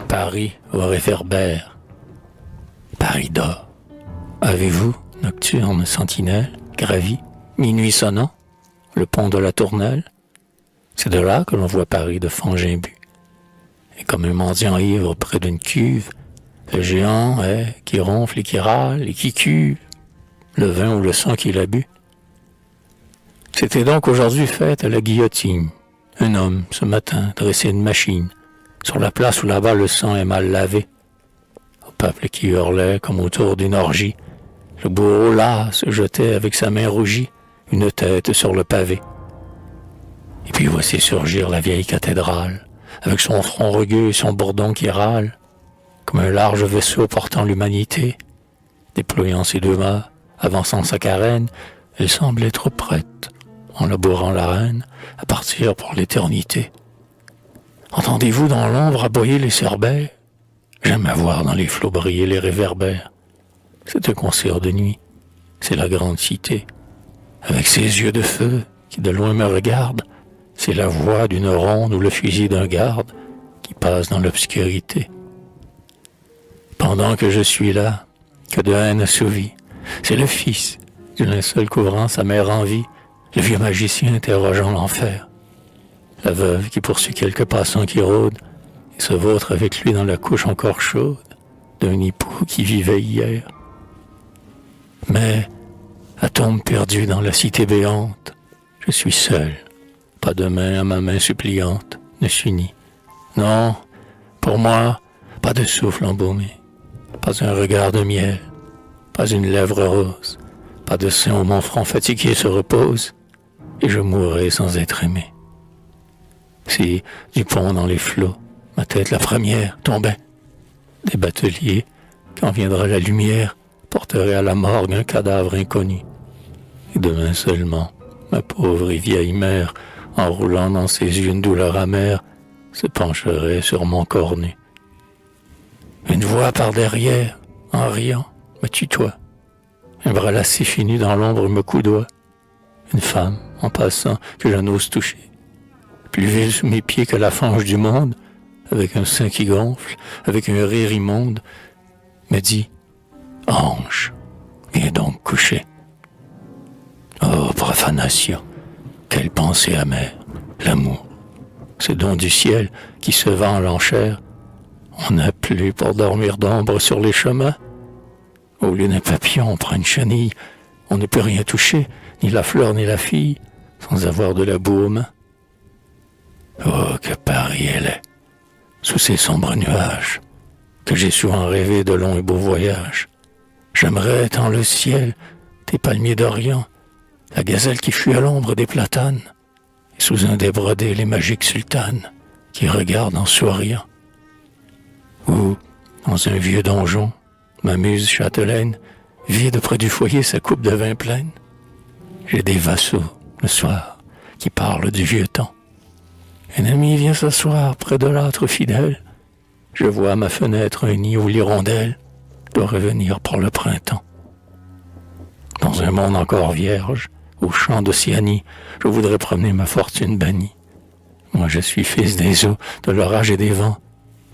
Paris au réverbère, Paris dort. Avez-vous, nocturne sentinelle, gravi, minuit sonnant, le pont de la Tournelle? C'est de là que l'on voit Paris de fange imbu. Et comme un mendiant ivre près d'une cuve, le géant est qui ronfle et qui râle et qui cuve le vin ou le sang qu'il a bu. C'était donc aujourd'hui fête à la guillotine. Un homme, ce matin, dressait une machine sur la place où là-bas le sang est mal lavé. Au peuple qui hurlait comme autour d'une orgie, le bourreau là se jetait avec sa main rougie, une tête sur le pavé. Et puis voici surgir la vieille cathédrale, avec son front rugueux et son bourdon qui râle, comme un large vaisseau portant l'humanité. Déployant ses deux mâts, avançant sa carène, elle semble être prête, en labourant la reine, à partir pour l'éternité. Entendez-vous dans l'ombre aboyer les cerbères? J'aime à voir dans les flots briller les réverbères. C'est un concert de nuit, c'est la grande cité. Avec ses yeux de feu qui de loin me regardent, c'est la voix d'une ronde ou le fusil d'un garde qui passe dans l'obscurité. Pendant que je suis là, que de haine assouvie, c'est le fils du linceul couvrant sa mère en vie, le vieux magicien interrogeant l'enfer. La veuve qui poursuit quelques passants qui rôdent et se vautre avec lui dans la couche encore chaude d'un époux qui vivait hier. Mais, à tombe perdue dans la cité béante, je suis seul, pas de main à ma main suppliante ne s'unit. Non, pour moi, pas de souffle embaumé, pas un regard de miel, pas une lèvre rose, pas de sein où mon front fatigué se repose, et je mourrai sans être aimé. Si, du pont dans les flots, ma tête la première tombait, des bateliers, quand viendra la lumière, porteraient à la morgue un cadavre inconnu. Et demain seulement, ma pauvre et vieille mère, en roulant dans ses yeux une douleur amère, se pencherait sur mon corps nu. Une voix par derrière, en riant, me tutoie. Un bras lassé fini dans l'ombre me coudoie. Une femme, en passant, que je n'ose toucher. Plus vile sous mes pieds que la fange du monde, avec un sein qui gonfle, avec un rire immonde, me dit « Ange, viens donc coucher. » Oh, profanation, quelle pensée amère, l'amour, ce don du ciel qui se vend à l'enchère. On n'a plus pour dormir d'ombre sur les chemins. Au lieu d'un papillon, on prend une chenille. On ne peut rien toucher, ni la fleur ni la fille, sans avoir de la boue aux mains. Oh, que Paris elle est, sous ces sombres nuages, que j'ai souvent rêvé de longs et beaux voyages. J'aimerais tant le ciel, tes palmiers d'Orient, la gazelle qui fuit à l'ombre des platanes, et sous un débrodé les magiques sultanes qui regardent en souriant. Ou, dans un vieux donjon, ma muse châtelaine vide près du foyer sa coupe de vin pleine. J'ai des vassaux, le soir, qui parlent du vieux temps. Un ami vient s'asseoir près de l'âtre fidèle. Je vois à ma fenêtre un nid où l'hirondelle doit revenir pour le printemps. Dans un monde encore vierge, au champ d'Océanie, je voudrais promener ma fortune bannie. Moi je suis fils des eaux, de l'orage et des vents.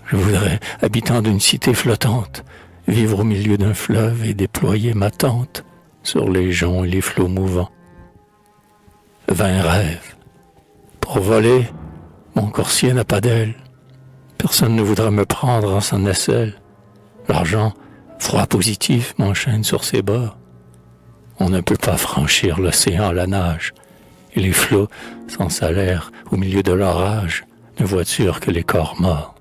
Je voudrais, habitant d'une cité flottante, vivre au milieu d'un fleuve et déployer ma tente sur les joncs et les flots mouvants. 20 rêves. Pour voler, mon coursier n'a pas d'aile. Personne ne voudra me prendre en sa nacelle. L'argent, froid positif, m'enchaîne sur ses bords. On ne peut pas franchir l'océan à la nage, et les flots, sans salaire, au milieu de l'orage, ne voiturent que les corps morts.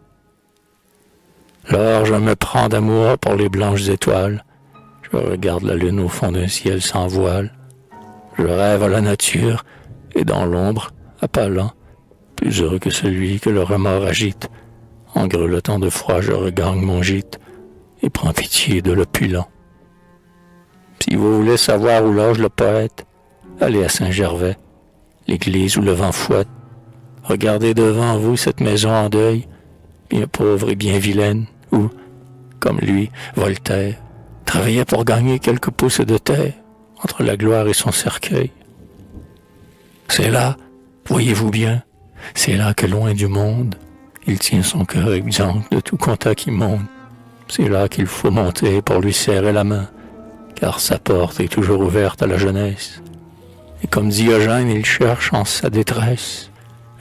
Lors je me prends d'amour pour les blanches étoiles. Je regarde la lune au fond d'un ciel sans voile. Je rêve à la nature, et dans l'ombre, à pas lents, plus heureux que celui que le remords agite. En grelottant de froid, je regagne mon gîte, et prends pitié de l'opulent. Si vous voulez savoir où loge le poète, allez à Saint-Gervais, l'église où le vent fouette. Regardez devant vous cette maison en deuil, bien pauvre et bien vilaine, où, comme lui, Voltaire, travaillait pour gagner quelques pouces de terre entre la gloire et son cercueil. C'est là, voyez-vous bien, c'est là que loin du monde, il tient son cœur exempt de tout contact immonde. C'est là qu'il faut monter pour lui serrer la main, car sa porte est toujours ouverte à la jeunesse. Et comme Diogène, il cherche en sa détresse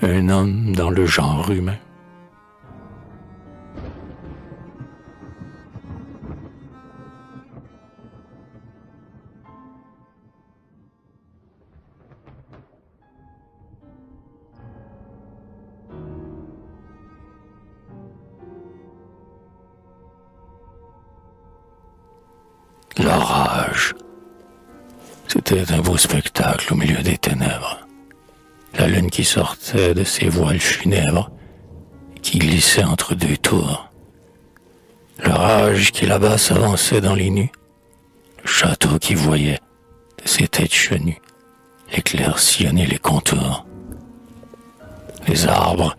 un homme dans le genre humain. L'orage. C'était un beau spectacle au milieu des ténèbres. La lune qui sortait de ses voiles funèbres et qui glissait entre deux tours. L'orage qui là-bas s'avançait dans les nues. Le château qui voyait de ses têtes chenues l'éclair sillonnait les contours. Les arbres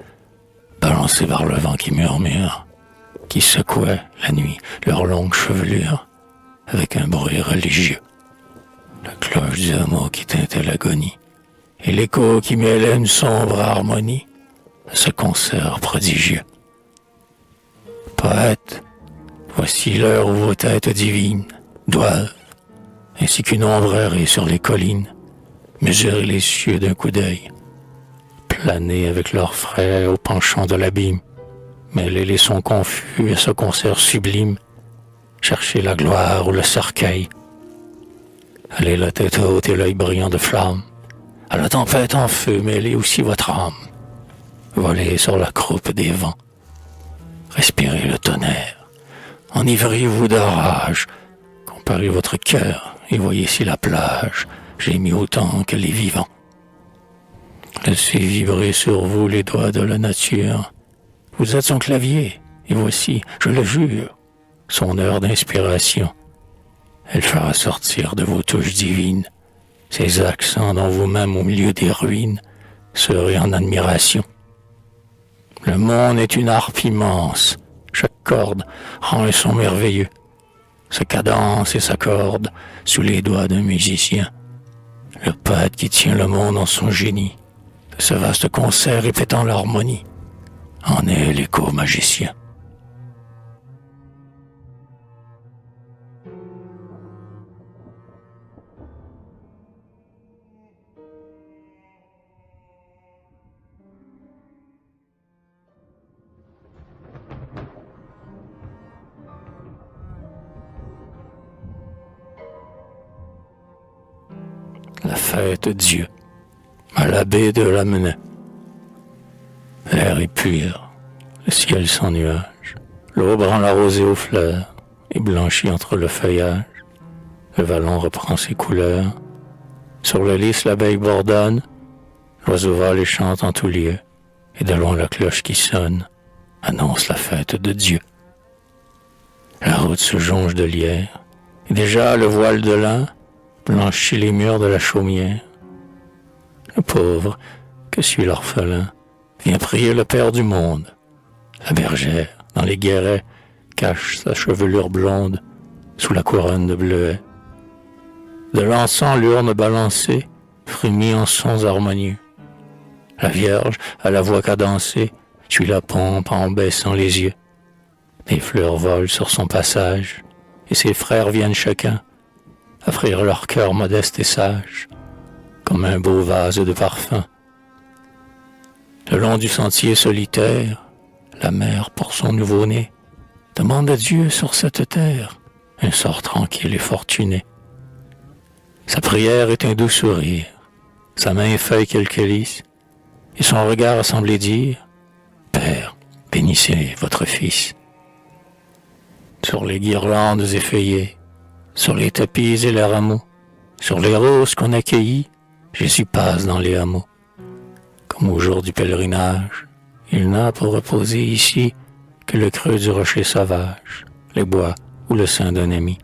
balancés par le vent qui murmure, qui secouait la nuit leurs longues chevelures avec un bruit religieux. La cloche du hameau qui tintait l'agonie et l'écho qui mêlait une sombre harmonie à ce concert prodigieux. Poète, voici l'heure où vos têtes divines doivent, ainsi qu'une ombre errée sur les collines, mesurer les cieux d'un coup d'œil, planer avec leurs frais au penchant de l'abîme, mêler les sons confus à ce concert sublime, chercher la gloire ou le cercueil, aller la tête haute et l'œil brillant de flamme, à la tempête en feu mêler aussi votre âme, voler sur la croupe des vents, respirez le tonnerre, enivrez-vous d'orage, comparez votre cœur et voyez si la plage gémit autant que les vivants. Laissez vibrer sur vous les doigts de la nature. Vous êtes son clavier, et voici, je le jure, son heure d'inspiration. Elle fera sortir de vos touches divines ces accents dont vous-même au milieu des ruines serez en admiration. Le monde est une harpe immense, chaque corde rend un son merveilleux. Sa cadence et s'accorde sous les doigts d'un musicien. Le poète qui tient le monde en son génie, de ce vaste concert répétant l'harmonie, en est l'écho magicien. fête Dieu, à la baie de Lamennais. L'air est pur, le ciel sans nuages, l'aube rend la rosée aux fleurs et blanchit entre le feuillage. Le vallon reprend ses couleurs, sur le lys l'abeille bourdonne, l'oiseau vole et chante en tout lieu, et de loin la cloche qui sonne annonce la fête de Dieu. La route se jonge de lierre, et déjà le voile de lin blanchit les murs de la chaumière. Le pauvre, que suit l'orphelin, vient prier le Père du monde. La bergère, dans les guérets, cache sa chevelure blonde sous la couronne de bleuets. De l'encens l'urne balancée frémit en sons harmonieux. La Vierge, à la voix cadencée, suit la pompe en baissant les yeux. Des fleurs volent sur son passage, et ses frères viennent chacun offrir leur cœur modeste et sage, comme un beau vase de parfum. Le long du sentier solitaire, la mère, pour son nouveau-né, demande à Dieu sur cette terre un sort tranquille et fortuné. Sa prière est un doux sourire, sa main effeuille quelques lys, et son regard a semblé dire « Père, bénissez votre fils ». Sur les guirlandes effeuillées, sur les tapis et les rameaux, sur les roses qu'on a cueillies, Jésus passe dans les hameaux. Comme au jour du pèlerinage, il n'a pour reposer ici que le creux du rocher sauvage, les bois ou le sein d'un ami.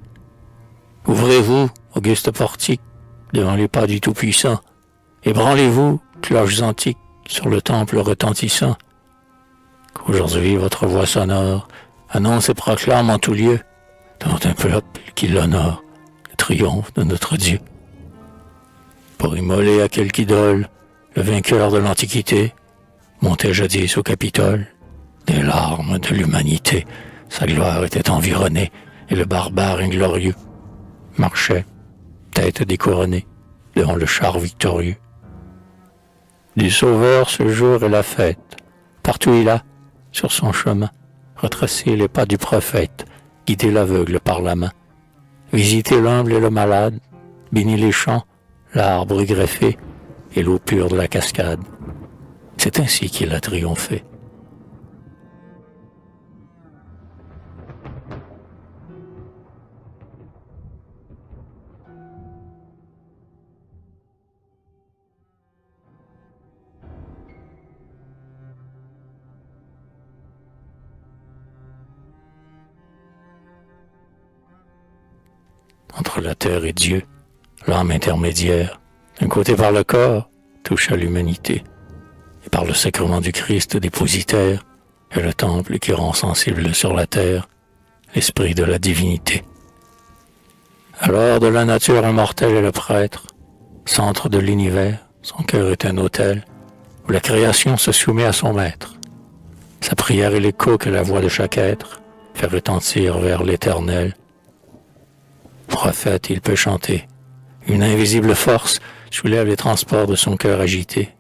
Ouvrez-vous, auguste portique, devant les pas du Tout-Puissant, ébranlez-vous, cloches antiques, sur le temple retentissant. Qu'aujourd'hui votre voix sonore annonce et proclame en tout lieu, devant un peuple qui l'honore, le triomphe de notre Dieu. Pour immoler à quelque idole, le vainqueur de l'Antiquité montait jadis au Capitole. Des larmes de l'humanité, sa gloire était environnée, et le barbare inglorieux marchait, tête découronnée, devant le char victorieux. Du Sauveur ce jour est la fête, partout il a, sur son chemin, retracé les pas du prophète, guidé l'aveugle par la main, visité l'humble et le malade, béni les champs, l'arbre greffé et l'eau pure de la cascade. C'est ainsi qu'il a triomphé. Entre la terre et Dieu, l'âme intermédiaire, d'un côté par le corps, touche à l'humanité, et par le sacrement du Christ dépositaire, est le temple qui rend sensible sur la terre l'esprit de la divinité. Alors de la nature immortelle est le prêtre, centre de l'univers, son cœur est un autel, où la création se soumet à son maître. Sa prière est l'écho que la voix de chaque être fait retentir vers l'éternel. Prophète, il peut chanter. Une invisible force soulève les transports de son cœur agité.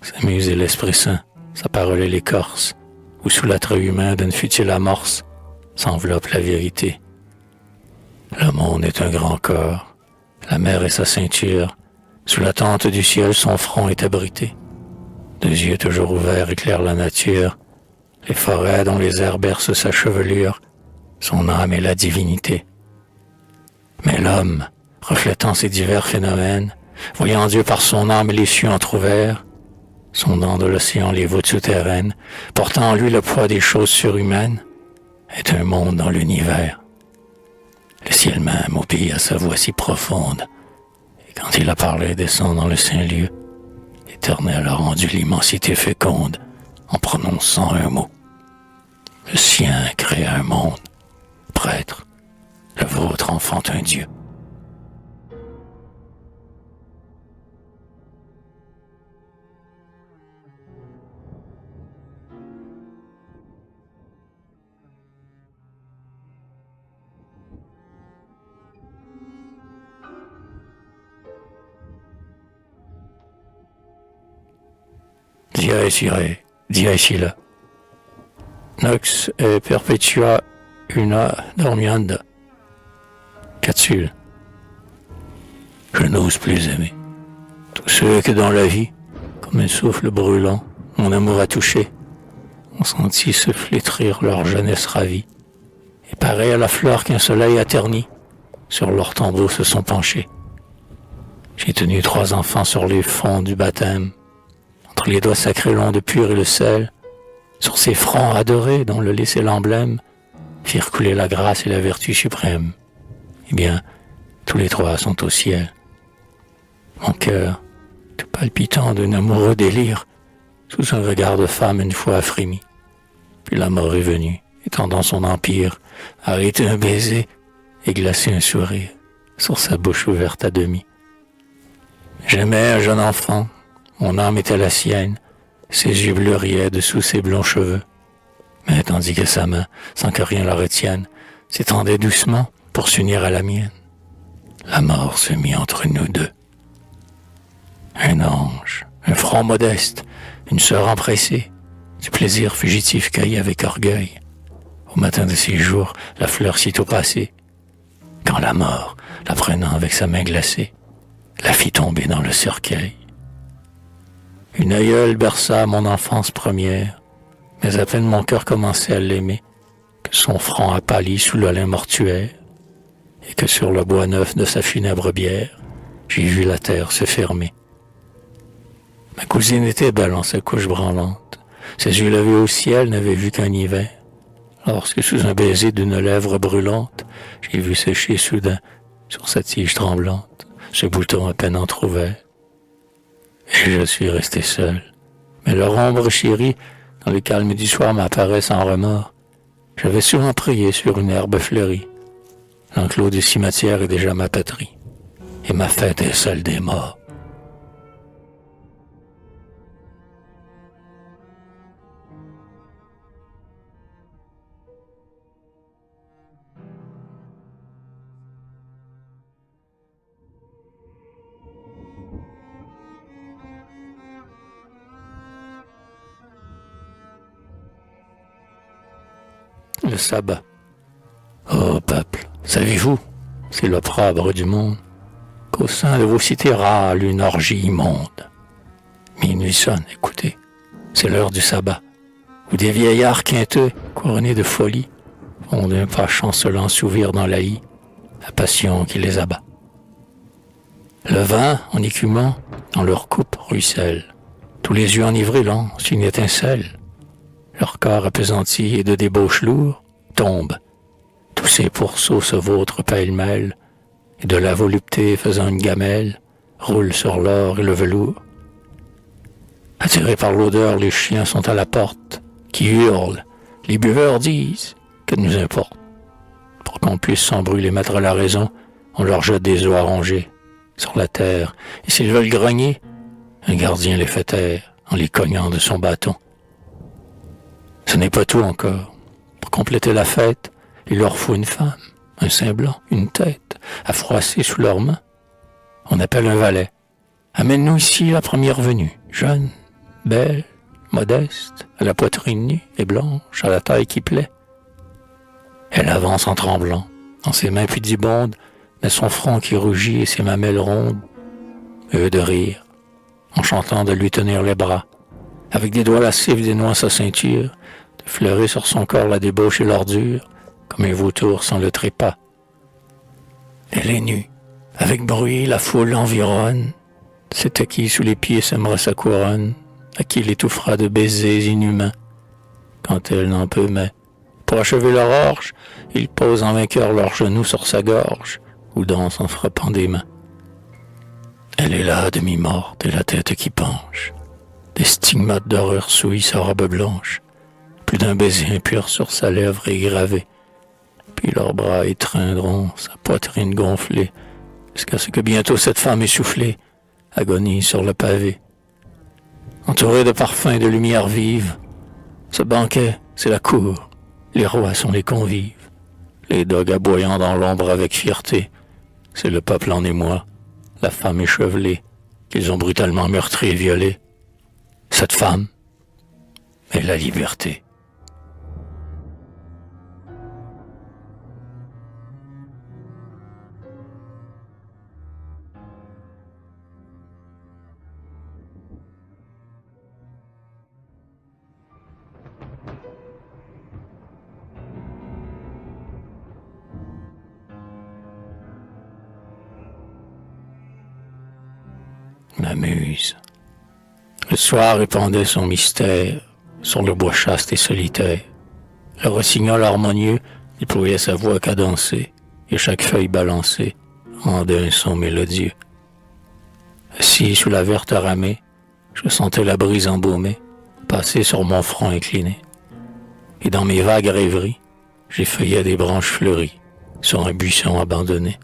Sa muse est l'Esprit Saint, sa parole est l'écorce, où sous l'attrait humain d'une futile amorce s'enveloppe la vérité. Le monde est un grand corps, la mer est sa ceinture, sous la tente du ciel son front est abrité. Deux yeux toujours ouverts éclairent la nature, les forêts dont les airs bercent sa chevelure, son âme est la divinité. Mais l'homme, reflétant ces divers phénomènes, voyant Dieu par son âme et les cieux entr'ouverts, sondant de l'océan les voûtes souterraines, portant en lui le poids des choses surhumaines, est un monde dans l'univers. Le ciel même obéit à sa voix si profonde, et quand il a parlé descend dans le saint lieu, l'Éternel a rendu l'immensité féconde en prononçant un mot. Le sien créa un monde, prêtre, le vôtre enfante un Dieu. Dies irae, dies illa. Nox et perpetua una dormienda. Capsule. Je n'ose plus aimer. Tous ceux que dans la vie, comme un souffle brûlant, mon amour a touché, ont senti se flétrir leur jeunesse ravie, et pareil à la fleur qu'un soleil a terni, sur leur tombeau se sont penchés. J'ai tenu 3 enfants sur les fonds du baptême, entre les doigts sacrés longs de pur et le sel, sur ces fronts adorés dont le lys et l'emblème firent couler la grâce et la vertu suprême. Eh bien, tous les 3 sont au ciel. Mon cœur, tout palpitant d'un amoureux délire, sous un regard de femme une fois frémi. Puis la mort est venue, étendant son empire, arrêter un baiser et glacer un sourire sur sa bouche ouverte à demi. J'aimais un jeune enfant, mon âme était la sienne, ses yeux bleus riaient dessous ses blonds cheveux. Mais tandis que sa main, sans que rien la retienne, s'étendait doucement pour s'unir à la mienne, la mort se mit entre nous deux. Un ange, un front modeste, une sœur empressée, du plaisir fugitif cueilli avec orgueil. Au matin de ses jours, la fleur sitôt passée, quand la mort, la prenant avec sa main glacée, la fit tomber dans le cercueil. Une aïeule berça mon enfance première, mais à peine mon cœur commençait à l'aimer, que son front a pâli sous le lin mortuaire, et que sur le bois neuf de sa funèbre bière, j'ai vu la terre se fermer. Ma cousine était belle en sa couche branlante, ses yeux levés au ciel n'avaient vu qu'un hiver, lorsque sous un baiser d'une lèvre brûlante, j'ai vu sécher soudain, sur sa tige tremblante, ce bouton à peine entrouvert. Et je suis resté seul, mais leur ombre chérie, dans le calme du soir, m'apparaît sans remords. J'avais souvent prié sur une herbe fleurie. L'enclos du cimetière est déjà ma patrie, et ma fête est celle des morts. Le sabbat. Ô peuple, savez-vous, c'est l'opprobre du monde, qu'au sein de vos cités râle une orgie immonde. Minuit sonne, écoutez, c'est l'heure du sabbat, où des vieillards quinteux, couronnés de folie, font d'un pas chancelant s'ouvrir dans la lie, la passion qui les abat. Le vin, en écumant, dans leur coupe ruisselle, tous les yeux enivrés lancent une étincelle. Leur corps appesanti et de débauche lourd tombe. Tous ces pourceaux se vautrent pêle-mêle, et de la volupté faisant une gamelle, roulent sur l'or et le velours. Attirés par l'odeur, les chiens sont à la porte, qui hurlent. Les buveurs disent, que nous importe. Pour qu'on puisse sans brûler mettre la raison, on leur jette des os à ronger sur la terre, et s'ils veulent grogner, un gardien les fait taire en les cognant de son bâton. Ce n'est pas tout encore. Pour compléter la fête, il leur faut une femme, un sein blanc, une tête, à froisser sous leurs mains. On appelle un valet. Amène-nous ici la première venue, jeune, belle, modeste, à la poitrine nue et blanche, à la taille qui plaît. Elle avance en tremblant, dans ses mains pudibondes, mais son front qui rougit et ses mamelles rondes, eux de rire, en chantant de lui tenir les bras, avec des doigts lascifs dénouant sa ceinture, de fleurer sur son corps la débauche et l'ordure, comme un vautour sans le trépas. Elle est nue, avec bruit la foule l'environne, c'est à qui sous les pieds sèmera sa couronne, à qui l'étouffera de baisers inhumains, quand elle n'en peut mais. Pour achever leur orge, ils posent en vainqueur leurs genoux sur sa gorge, ou dansent en frappant des mains. Elle est là, demi-morte, et la tête qui penche. Des stigmates d'horreur souillent sa robe blanche. Plus d'un baiser impur sur sa lèvre est gravé. Puis leurs bras étreindront sa poitrine gonflée, jusqu'à ce que bientôt cette femme essoufflée agonise sur le pavé. Entourée de parfums et de lumière vive, ce banquet, c'est la cour. Les rois sont les convives. Les dogues aboyant dans l'ombre avec fierté, c'est le peuple en émoi, la femme échevelée, qu'ils ont brutalement meurtrie et violée. Cette femme est la liberté. muse. Le soir répandait son mystère sur le bois chaste et solitaire. Le rossignol harmonieux déployait sa voix cadencée, et chaque feuille balancée rendait un son mélodieux. Assis sous la verte ramée, je sentais la brise embaumée passer sur mon front incliné. Et dans mes vagues rêveries, j'effeuillais des branches fleuries sur un buisson abandonné.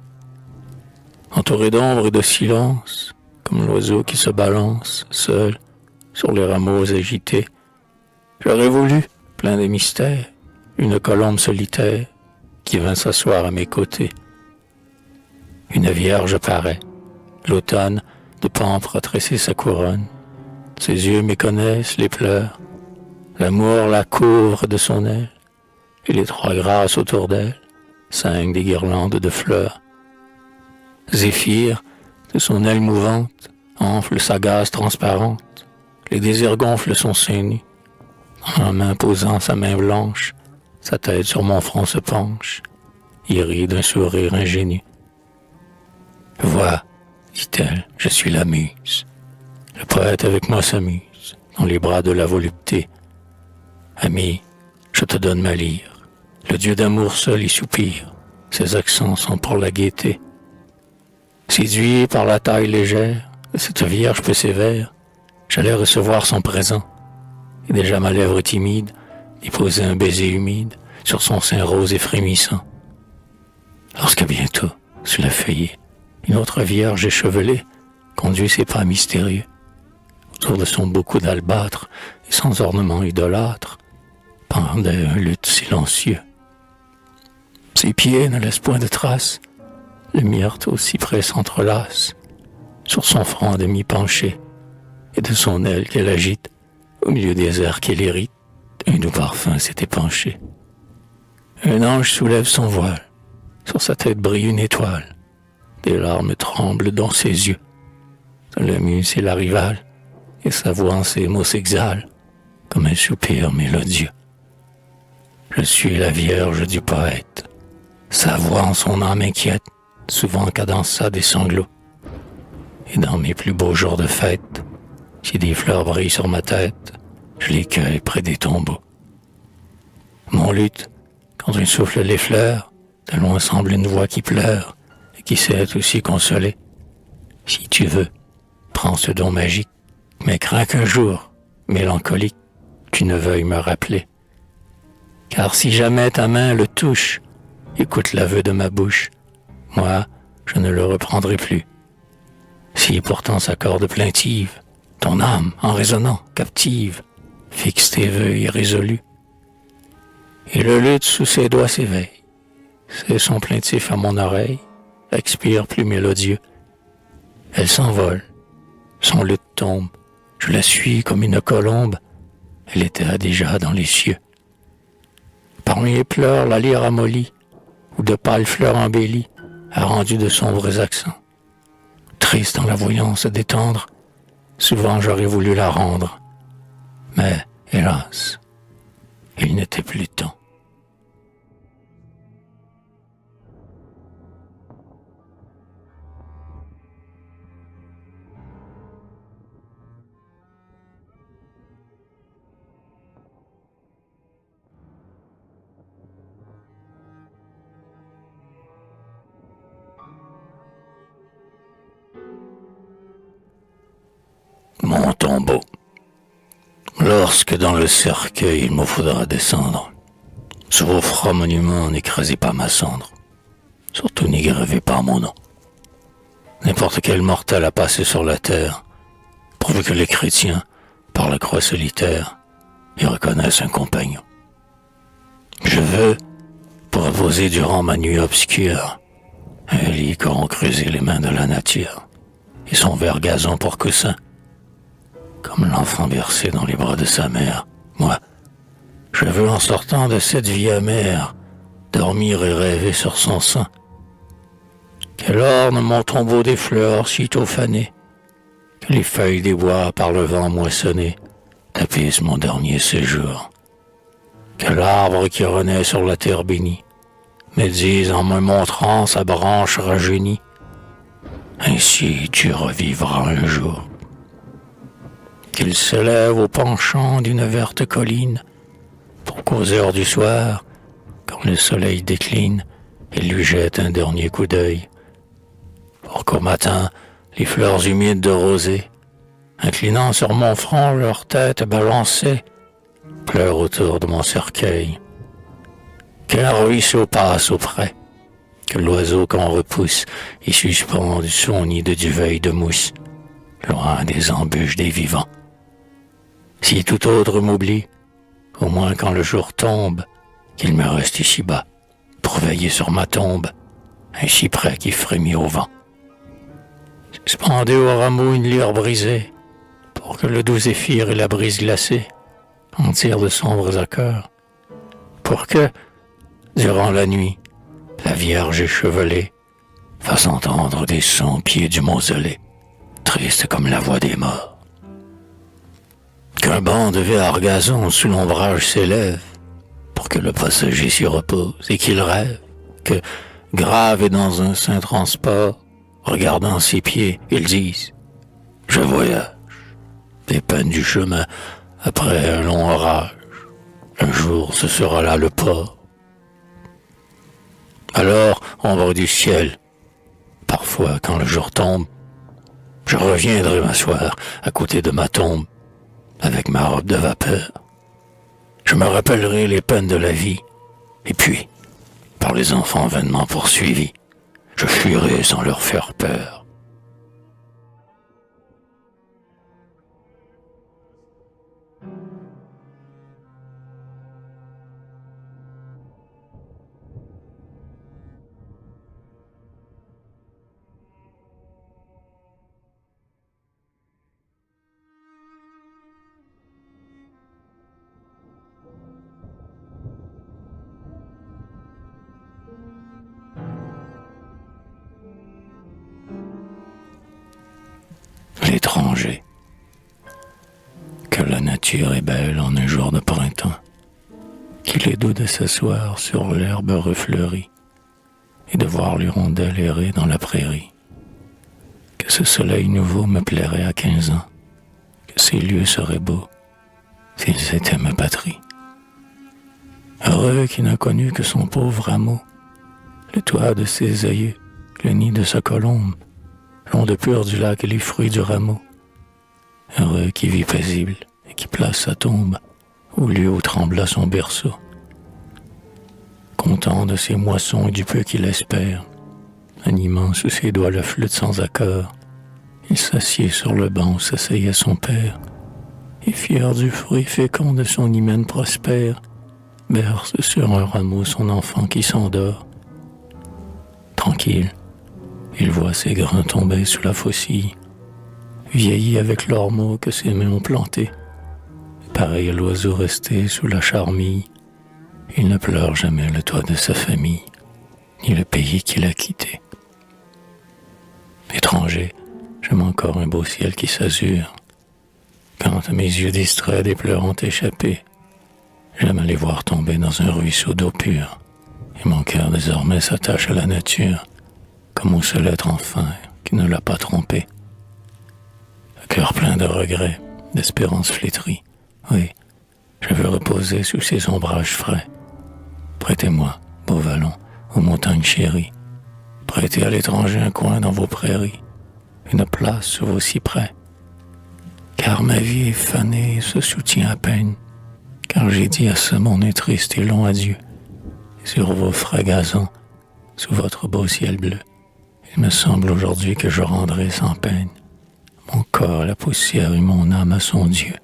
Entouré d'ombre et de silence, comme l'oiseau qui se balance, seul, sur les rameaux agités, j'aurais voulu, plein de mystères, une colombe solitaire qui vint s'asseoir à mes côtés. Une vierge paraît, l'automne de pampre a tressé sa couronne. Ses yeux méconnaissent les pleurs, l'amour la couvre de son aile, et les trois grâces autour d'elle cinglent des guirlandes de fleurs. Zéphyr, de son aile mouvante, enfle sa gaze transparente, les désirs gonflent son sein nu. Dans la main posant sa main blanche, sa tête sur mon front se penche, il rit d'un sourire ingénu. Vois, dit-elle, je suis la muse. Le poète avec moi s'amuse, dans les bras de la volupté. Ami, je te donne ma lyre. Le dieu d'amour seul y soupire, ses accents sont pour la gaieté. Séduit par la taille légère de cette vierge peu sévère, j'allais recevoir son présent, et déjà ma lèvre timide déposait un baiser humide sur son sein rose et frémissant. Lorsque bientôt, sous la feuillée, une autre vierge échevelée conduit ses pas mystérieux. Autour de son beau cou d'albâtre et sans ornement idolâtre, pendait un luth silencieux. Ses pieds ne laissent point de traces, le myrte au cyprès s'entrelace, sur son front à demi penché, et de son aile qu'elle agite, au milieu des airs qu'elle hérite, un doux parfum s'est épanché. Un ange soulève son voile, sur sa tête brille une étoile, des larmes tremblent dans ses yeux. La muse est la rivale, et sa voix en ces mots s'exhale, comme un soupir mélodieux. Je suis la vierge du poète, sa voix en son âme inquiète, souvent cadença des sanglots. Et dans mes plus beaux jours de fête, si des fleurs brillent sur ma tête, je les cueille près des tombeaux. Mon luth, quand un souffle l'effleure, de loin semble une voix qui pleure, et qui sait aussi consoler. Si tu veux, prends ce don magique, mais crains qu'un jour, mélancolique, tu ne veuilles me rappeler. Car si jamais ta main le touche, écoute l'aveu de ma bouche, moi, je ne le reprendrai plus. Si pourtant sa corde plaintive, ton âme, en résonnant, captive, fixe tes vœux irrésolus. Et le luth sous ses doigts s'éveille, c'est son plaintif à mon oreille, expire plus mélodieux. Elle s'envole, son luth tombe, je la suis comme une colombe, elle était déjà dans les cieux. Parmi les pleurs, la lyre amollie, ou de pâles fleurs embellies, a rendu de sombres accents. Triste en la voyant se détendre, souvent j'aurais voulu la rendre, mais hélas, il n'était plus temps. Mon tombeau. Lorsque dans le cercueil il me faudra descendre, sur vos froids monuments n'écrasez pas ma cendre, surtout n'y gravez pas mon nom. N'importe quel mortel a passé sur la terre, pourvu que les chrétiens, par la croix solitaire, y reconnaissent un compagnon. Je veux, pour reposer durant ma nuit obscure, un lit qu'auront creusé les mains de la nature, et son vert gazon pour coussin, comme l'enfant bercé dans les bras de sa mère. Moi, je veux en sortant de cette vie amère, dormir et rêver sur son sein. Qu'elle orne mon tombeau des fleurs sitôt fanées, que les feuilles des bois par le vent moissonnées tapissent mon dernier séjour. Que l'arbre qui renaît sur la terre bénie me dise en me montrant sa branche rajeunie, ainsi tu revivras un jour. qu'il se lève au penchant d'une verte colline, pour qu'aux heures du soir, quand le soleil décline, il lui jette un dernier coup d'œil, pour qu'au matin, les fleurs humides de rosée, inclinant sur mon front leur tête balancée, pleurent autour de mon cercueil. Qu'un ruisseau passe auprès, que l'oiseau qu'on repousse y suspend son nid de duveil de mousse, loin des embûches des vivants. Si tout autre m'oublie, au moins quand le jour tombe, qu'il me reste ici-bas, pour veiller sur ma tombe, un cyprès qui frémit au vent. Suspendez au rameau une lyre brisée, pour que le doux zéphyr et la brise glacée en tirent de sombres accords, pour que, durant la nuit, la Vierge échevelée fasse entendre des sons au pied du mausolée, triste comme la voix des morts. Qu'un banc de verre gazon sous l'ombrage s'élève, pour que le passager s'y repose et qu'il rêve que, grave et dans un saint transport, regardant ses pieds, ils disent « Je voyage, des peines du chemin après un long orage, un jour ce sera là le port. » Alors, ombre du ciel, parfois quand le jour tombe, je reviendrai m'asseoir à côté de ma tombe, avec ma robe de vapeur. Je me rappellerai les peines de la vie, et puis, par les enfants vainement poursuivis, je fuirai sans leur faire peur. L'étranger. Que la nature est belle en un jour de printemps, qu'il est doux de s'asseoir sur l'herbe refleurie et de voir l'hirondelle errer dans la prairie. Que ce soleil nouveau me plairait à 15 ans, que ces lieux seraient beaux s'ils étaient ma patrie. Heureux qui n'a connu que son pauvre hameau, le toit de ses œillets, le nid de sa colombe, l'onde pure du lac et les fruits du rameau. Heureux qui vit paisible et qui place sa tombe au lieu où trembla son berceau. Content de ses moissons et du peu qu'il espère, animant sous ses doigts la flûte sans accord, il s'assied sur le banc où s'asseyait son père, et fier du fruit fécond de son hymen prospère, berce sur un rameau son enfant qui s'endort. Tranquille, il voit ses grains tomber sous la faucille, vieillis avec l'ormeau que ses mains ont planté. Pareil à l'oiseau resté sous la charmille, il ne pleure jamais le toit de sa famille, ni le pays qu'il a quitté. Étranger, j'aime encore un beau ciel qui s'azure. Quand à mes yeux distraits des pleurs ont échappé, j'aime aller voir tomber dans un ruisseau d'eau pure, et mon cœur désormais s'attache à la nature, comme au seul être enfin qui ne l'a pas trompé. Le cœur plein de regrets, d'espérances flétries, oui, je veux reposer sous ces ombrages frais. Prêtez-moi, beau vallon, aux montagnes chéries, prêtez à l'étranger un coin dans vos prairies, une place sous vos cyprès. Car ma vie est fanée et se soutient à peine, car j'ai dit à ce monde triste et long adieu, et sur vos frais gazons, sous votre beau ciel bleu, il me semble aujourd'hui que je rendrai sans peine mon corps à la poussière et mon âme à son Dieu.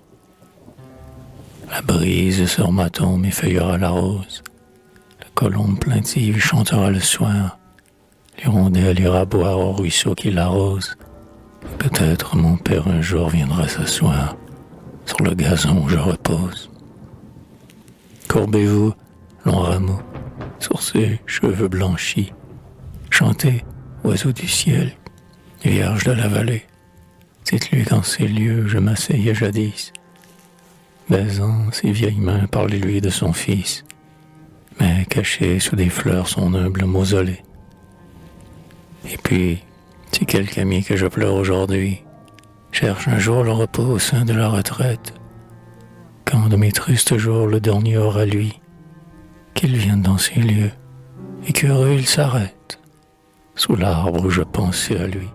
La brise sur ma tombe effeuillera la rose, la colombe plaintive chantera le soir, l'hirondelle ira boire au ruisseau qui l'arrose. Peut-être mon père un jour viendra s'asseoir sur le gazon où je repose. Courbez-vous, long rameau, sur ses cheveux blanchis. Chantez, oiseaux du ciel, vierge de la vallée. Dites-lui qu'en ces lieux je m'asseyais jadis. Baisant ses vieilles mains, parlez-lui de son fils, mais caché sous des fleurs son humble mausolée. Et puis, si quelque ami que je pleure aujourd'hui, cherche un jour le repos au sein de la retraite. Quand de mes tristes jours le dernier aura lui, qu'il vienne dans ces lieux, et qu'heureux il s'arrête, sous l'arbre où je pensais à lui.